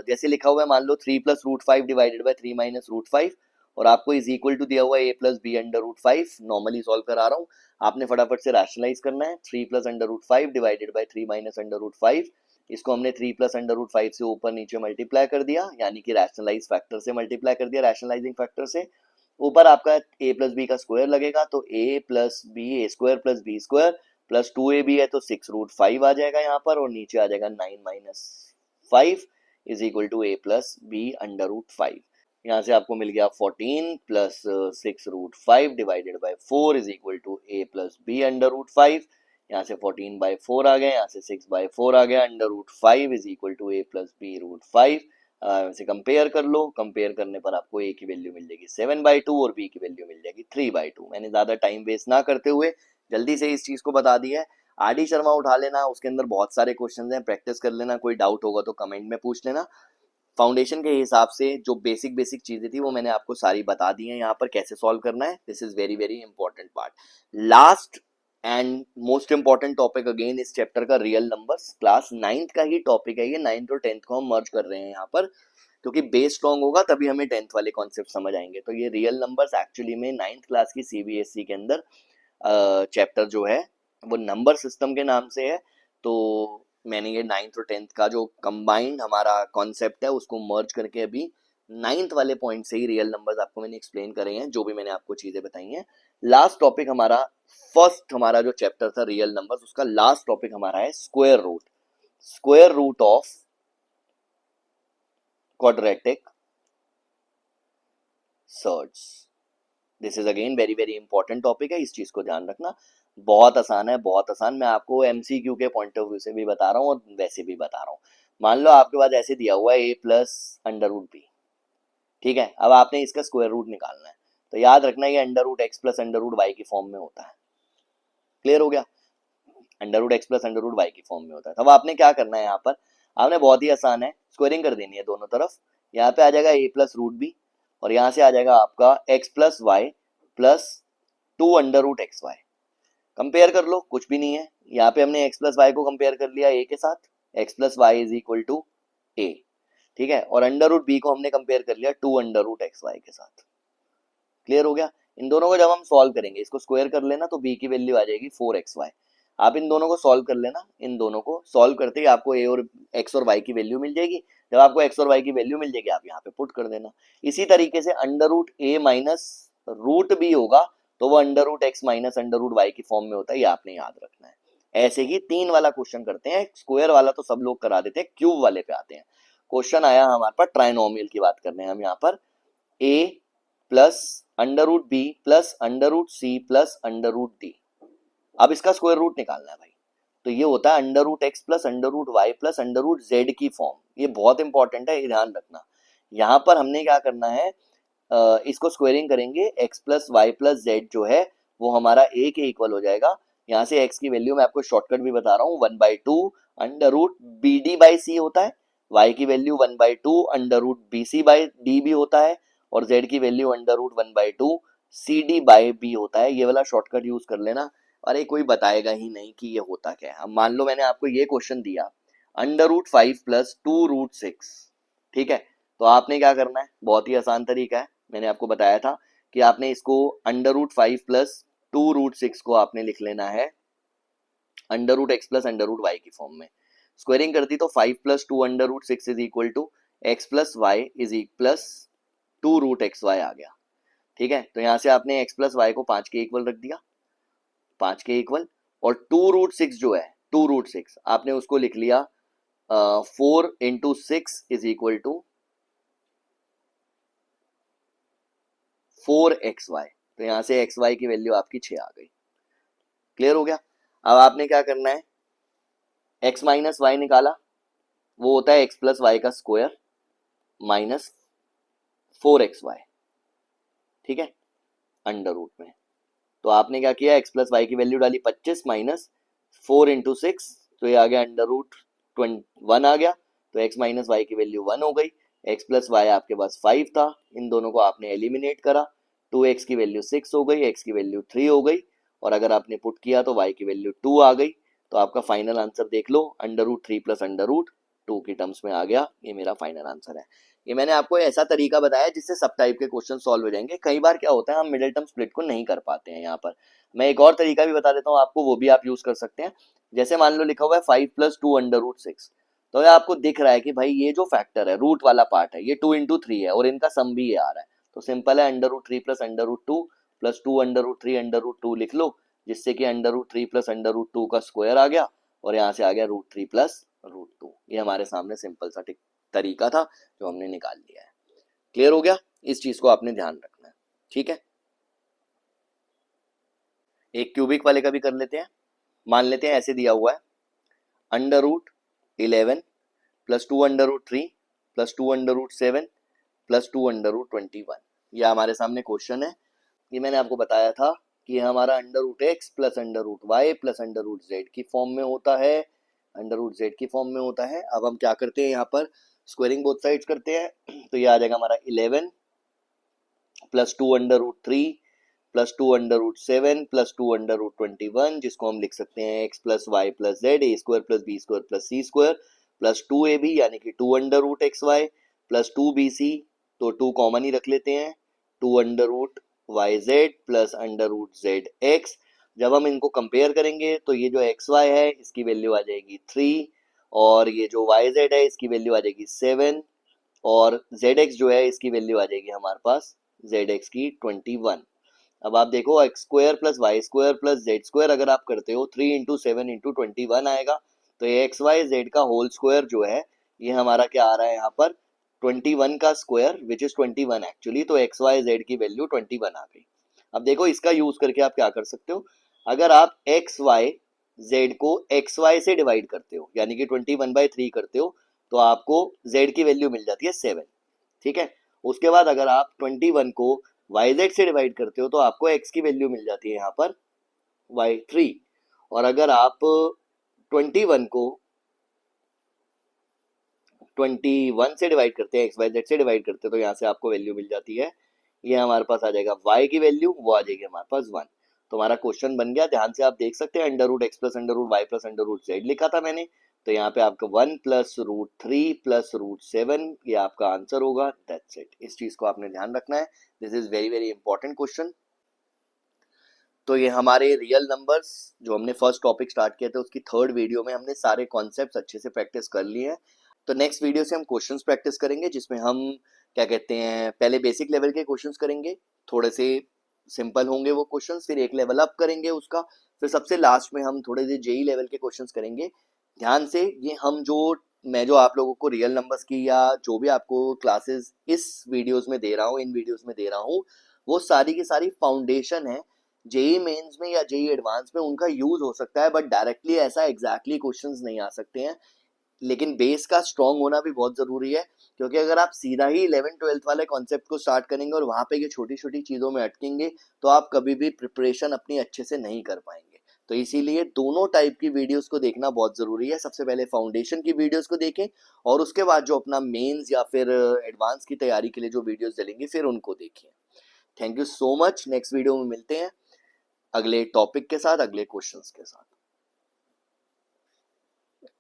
जैसे लिखा हुआ है, मान लो 3 प्लस √5 डिवाइडेड बाई 3 माइनस √5, और आपको इज इक्वल टू दिया हुआ है a plus B √5। Normally solve करा रहा हूँ, आपने फटाफट से रैशनलाइज करना है। 3 प्लस √5 डिवाइडेड बाई 3 माइनस √5, इसको हमने 3 प्लस √5 से ऊपर नीचे मल्टीप्लाई कर दिया, यानी कि रैशनलाइज फैक्टर से मल्टीप्लाई कर दिया, रैशनलाइजिंग फैक्टर से। ऊपर आपका a प्लस बी का स्क्वायर लगेगा, तो a plus B A square plus B square plus 2ab है तो 6√5 आ जाएगा यहाँ पर, और नीचे आ जाएगा 9 minus 5 is equal to a plus B √5। यहाँ से आपको मिल गया 14 plus 6√5 divided by 4 is equal to a plus B √5। यहाँ से 14/4 आ गया, यहाँ से 6/4 आ गया, √5 is equal to a plus B √5। से कंपेयर कर लो, कंपेयर करने पर आपको a की वैल्यू मिल जाएगी 7/2 और b की वैल्यू मिल जाएगी 3/2। मैंने ज्यादा टाइम वेस्ट ना करते हुए जल्दी से इस चीज को बता दिया है। आर डी शर्मा उठा लेना, उसके अंदर बहुत सारे क्वेश्चन हैं, प्रैक्टिस कर लेना। कोई डाउट होगा तो कमेंट में पूछ लेना। फाउंडेशन के हिसाब से जो बेसिक बेसिक चीजें थी वो मैंने आपको सारी बता दी हैं यहाँ पर, कैसे सॉल्व करना है। This is very very important part. Last and most important topic again इस चैप्टर का रियल नंबर्स, क्लास 9th का ही टॉपिक है ये। 9th और 10th को हम मर्ज कर रहे हैं यहाँ पर, क्योंकि बेस स्ट्रॉन्ग होगा तभी हमें 10th वाले कॉन्सेप्ट समझ आएंगे। तो ये रियल नंबर्स एक्चुअली में 9th क्लास की सीबीएसई के अंदर चैप्टर जो है वो नंबर सिस्टम के नाम से है। तो मैंने ये 9th और 10th का जो कंबाइंड हमारा कॉन्सेप्ट है उसको मर्ज करके अभी 9th वाले पॉइंट से ही रियल नंबर्स आपको मैंने एक्सप्लेन करे हैं, जो भी मैंने आपको चीजें बताई हैं। लास्ट टॉपिक हमारा, फर्स्ट हमारा जो चैप्टर था रियल नंबर्स, उसका लास्ट टॉपिक हमारा है square root. Square root of quadratic surds. This is again very very important topic है, इस चीज को ध्यान रखना। बहुत आसान है, बहुत आसान। मैं आपको एमसीक्यू के पॉइंट ऑफ व्यू से भी बता रहा हूँ और वैसे भी बता रहा हूँ। मान लो आपके पास ऐसे दिया हुआ है A plus under root B, ठीक है। अब आपने इसका स्क्वायर रूट निकालना है, तो याद रखना ये under root x plus under root Y की फॉर्म में होता है। क्लियर हो गया? Under root x plus under root Y की फॉर्म में होता है। तब आपने क्या करना है यहाँ पर, आपने बहुत ही आसान है, स्क्वायरिंग कर देनी है दोनों तरफ। यहाँ पे आ जाएगा ए प्लस रूट बी और यहाँ से आ जाएगा आपका X plus Y plus two under root X Y. Compare कर लो, कुछ भी नहीं है। यहाँ पे हमने एक्स प्लस वाई को कंपेयर कर लिया ए के साथ, X plus Y is equal to A, ठीक है। और अंडर रूट बी को हमने कंपेयर कर लिया two under root X Y के साथ। क्लियर हो गया? इन दोनों को जब हम सॉल्व करेंगे, इसको स्क्वायर कर लेना तो बी की वैल्यू आ जाएगी 4xy। आप इन दोनों को सॉल्व कर लेना, इन दोनों को सॉल्व करते ही आपको ए और एक्स और वाई की वैल्यू मिल जाएगी। जब आपको एक्स और वाई की वैल्यू मिल जाएगी आप यहाँ पे पुट कर देना। इसी तरीके से under root a minus root b होगा तो वो under root x minus under root Y की फॉर्म में होता है, ये आपने याद रखना है। ऐसे ही 3 वाला क्वेश्चन करते हैं। स्क्वायर वाला तो सब लोग करा देते हैं, क्यूब वाले पे आते हैं। क्वेश्चन आया हमारे पास ट्राइनोमियल की बात कर रहे हैं हम यहाँ पर। A plus under root B plus under root C plus under root D. अब इसका स्क्वायर रूट निकालना है भाई। तो ये होता है under root x plus under root y plus under root z की फॉर्म। ये बहुत इंपॉर्टेंट है, ये ध्यान रखना। यहाँ पर हमने क्या करना है, इसको स्क्वायरिंग करेंगे, x plus Y plus z जो है वो हमारा ए के इक्वल हो जाएगा। यहाँ से एक्स की वैल्यू मैं आपको शॉर्टकट भी बता रहा हूँ, 1/2 under root B D by C होता है। वाई की value 1/2 under root B C by D भी होता है। और जेड की value under root 1/2 C D by B होता है। ये वाला शॉर्टकट यूज कर लेना। अरे कोई बताएगा ही नहीं कि ये होता क्या है। अब मान लो मैंने आपको ये क्वेश्चन दिया, अंडर रूट 5 प्लस 2 रूट 6, ठीक है। तो आपने क्या करना है, बहुत ही आसान तरीका है। मैंने आपको बताया था कि आपने इसको अंडर रूट 5 प्लस 2 रूट 6 को आपने लिख लेना है under root x plus under root Y की फॉर्म में। स्क्वायरिंग कर दी तो 5 plus 2 under root 6 is equal to X plus Y is plus 2 root X Y आ गया, ठीक है। तो यहाँ से आपने एक्स प्लस वाई को 5 के इक्वल रख दिया, 5 के इक्वल। और 2 रूट 6 जो है, 2 रूट 6 आपने उसको लिख लिया 4 into 6 is equal to 4xy। तो यहां से xy की वैल्यू आपकी 6 आ गई। क्लियर हो गया? अब आपने क्या करना है, x माइनस वाई निकाला, वो होता है x प्लस वाई का स्क्वायर माइनस 4xy, ठीक है, अंडर रूट में। तो आपने क्या किया, x प्लस वाई की वैल्यू डाली 25 माइनस 4 इंटू 6, तो ये आ गया अंडर रूट 1 आ गया। तो x माइनस वाई की वैल्यू 1 हो गई। x प्लस वाई आपके पास 5 था, इन दोनों को आपने एलिमिनेट करा, 2x की वैल्यू 6 हो गई, x की वैल्यू 3 हो गई। और अगर आपने पुट किया तो y की वैल्यू 2 आ गई। तो आपका फाइनल आंसर देख लो, under root 3 plus under root 2 की टर्म्स में आ गया। ये मेरा फाइनल आंसर है। ये मैंने आपको ऐसा तरीका बताया जिससे सब टाइप के क्वेश्चन सॉल्व हो जाएंगे। कई बार क्या होता है, हम मिडिल टर्म स्प्लिट को नहीं कर पाते हैं। यहाँ पर मैं एक और तरीका भी बता देता हूँ आपको, वो भी आप यूज कर सकते हैं। जैसे मान लो लिखा हुआ है 5 प्लस 2 अंडर रूट 6, तो ये आपको दिख रहा है कि भाई ये जो फैक्टर है, रूट वाला पार्ट है, ये 2 इंटू 3 है और इनका सम भी ये आ रहा है। तो सिंपल है, under root 3 plus under root 2 plus 2 under root 3 under root 2 लिख लो, जिससे कि under root 3 plus under root 2 का स्क्वायर आ गया और यहाँ से आ गया रूट 3 प्लस रूट 2। ये हमारे सामने सिंपल सा तरीका था जो हमने निकाल लिया है। क्लियर हो गया? इस चीज को आपने ध्यान रखना है, ठीक है। एक क्यूबिक वाले का भी कर लेते हैं। मान लेते हैं ऐसे दिया हुआ है, under root 11 plus 2 under root 3 plus 2 under root 7 plus 2 under root 21। ये हमारे सामने क्वेश्चन है। ये मैंने आपको बताया था कि ये हमारा under root x plus under root y plus under root z की फॉर्म में होता है, अंडर रूट जेड की फॉर्म में होता है। अब हम क्या करते हैं, यहाँ पर स्क्वायरिंग बोथ साइड्स करते हैं। तो ये आ जाएगा हमारा 11 plus 2 under root 3 plus 2√7 plus 2√21, जिसको हम लिख सकते हैं x plus Y plus z a square plus B square plus c square plus 2ab यानी कि 2√xy प्लस 2bc, तो 2 कॉमन ही रख लेते हैं, 2√yz प्लस √zx। जब हम इनको कंपेयर करेंगे तो ये जो xy है इसकी वैल्यू आ जाएगी 3, और ये जो yz है इसकी वैल्यू आ जाएगी 7, और zx जो है इसकी वैल्यू आ जाएगी हमारे पास zx की 21। अब आप देखो x square plus y square plus z square अगर आप करते हो 3 × 7 × 21 आएगा, तो ये एक्स वाई जेड का होल स्क्वायर जो है ये हमारा क्या आ रहा है यहाँ पर 21 का स्क्वायर विच इज 21 एक्चुअली, तो एक्स वाई जेड की वैल्यू 21 आ गई। अब देखो इसका यूज करके आप क्या कर सकते हो, अगर आप एक्स वाई जेड को एक्स वाई से डिवाइड करते हो यानी कि 21/3 करते हो, तो आपको जेड की वैल्यू मिल जाती है 7, ठीक है। उसके बाद अगर आप 21 को yz से डिवाइड करते हो तो आपको x की वैल्यू मिल जाती है यहाँ पर y3, और अगर आप 21 को 21 से डिवाइड करते हैं xyz से डिवाइड करते हैं तो यहाँ से आपको वैल्यू मिल जाती है, ये हमारे पास आ जाएगा y की वैल्यू, वो आ जाएगी हमारे पास 1। तो हमारा क्वेश्चन बन गया, ध्यान से आप देख सकते हैं √x plus √y plus √z लिखा था मैंने, तो यहाँ पे आपका 1 प्लस √3 प्लस √7 ये आपका आंसर होगा, दैट्स इट। इस चीज को आपने ध्यान रखना है, this is very very important question. तो ये हमारे रियल नंबर्स जो हमने फर्स्ट टॉपिक स्टार्ट किया था उसकी थर्ड वीडियो में हमने सारे कॉन्सेप्ट्स अच्छे से प्रैक्टिस कर लिए हैं। तो नेक्स्ट वीडियो से हम क्वेश्चंस प्रैक्टिस करेंगे जिसमें हम क्या कहते हैं पहले बेसिक लेवल के क्वेश्चंस करेंगे, थोड़े से सिंपल होंगे वो क्वेश्चंस, फिर एक लेवल अप करेंगे उसका, फिर सबसे लास्ट में हम थोड़े से जेई लेवल के क्वेश्चंस करेंगे। ध्यान से ये हम जो मैं जो आप लोगों को रियल नंबर्स की या जो भी आपको क्लासेस इस वीडियोस में दे रहा हूँ इन वीडियोस में दे रहा हूँ वो सारी की सारी फाउंडेशन है। जेई मेंस में या जेई एडवांस में उनका यूज हो सकता है बट डायरेक्टली ऐसा एग्जैक्टली क्वेश्चंस नहीं आ सकते हैं, लेकिन बेस का स्ट्रांग होना भी बहुत जरूरी है, क्योंकि अगर आप सीधा ही 11th-12th वाले कॉन्सेप्ट को स्टार्ट करेंगे और वहां पे ये छोटी छोटी चीजों में अटकेंगे तो आप कभी भी प्रिपरेशन अपनी अच्छे से नहीं कर पाएंगे। तो इसीलिए दोनों टाइप की वीडियोस को देखना बहुत जरूरी है, सबसे पहले फाउंडेशन की वीडियोस को देखें और उसके बाद जो अपना मेंस या फिर एडवांस की तैयारी के लिए जो वीडियोस चलेंगे फिर उनको देखें। Thank you so much, next video में मिलते हैं अगले टॉपिक के साथ, अगले क्वेश्चंस के साथ।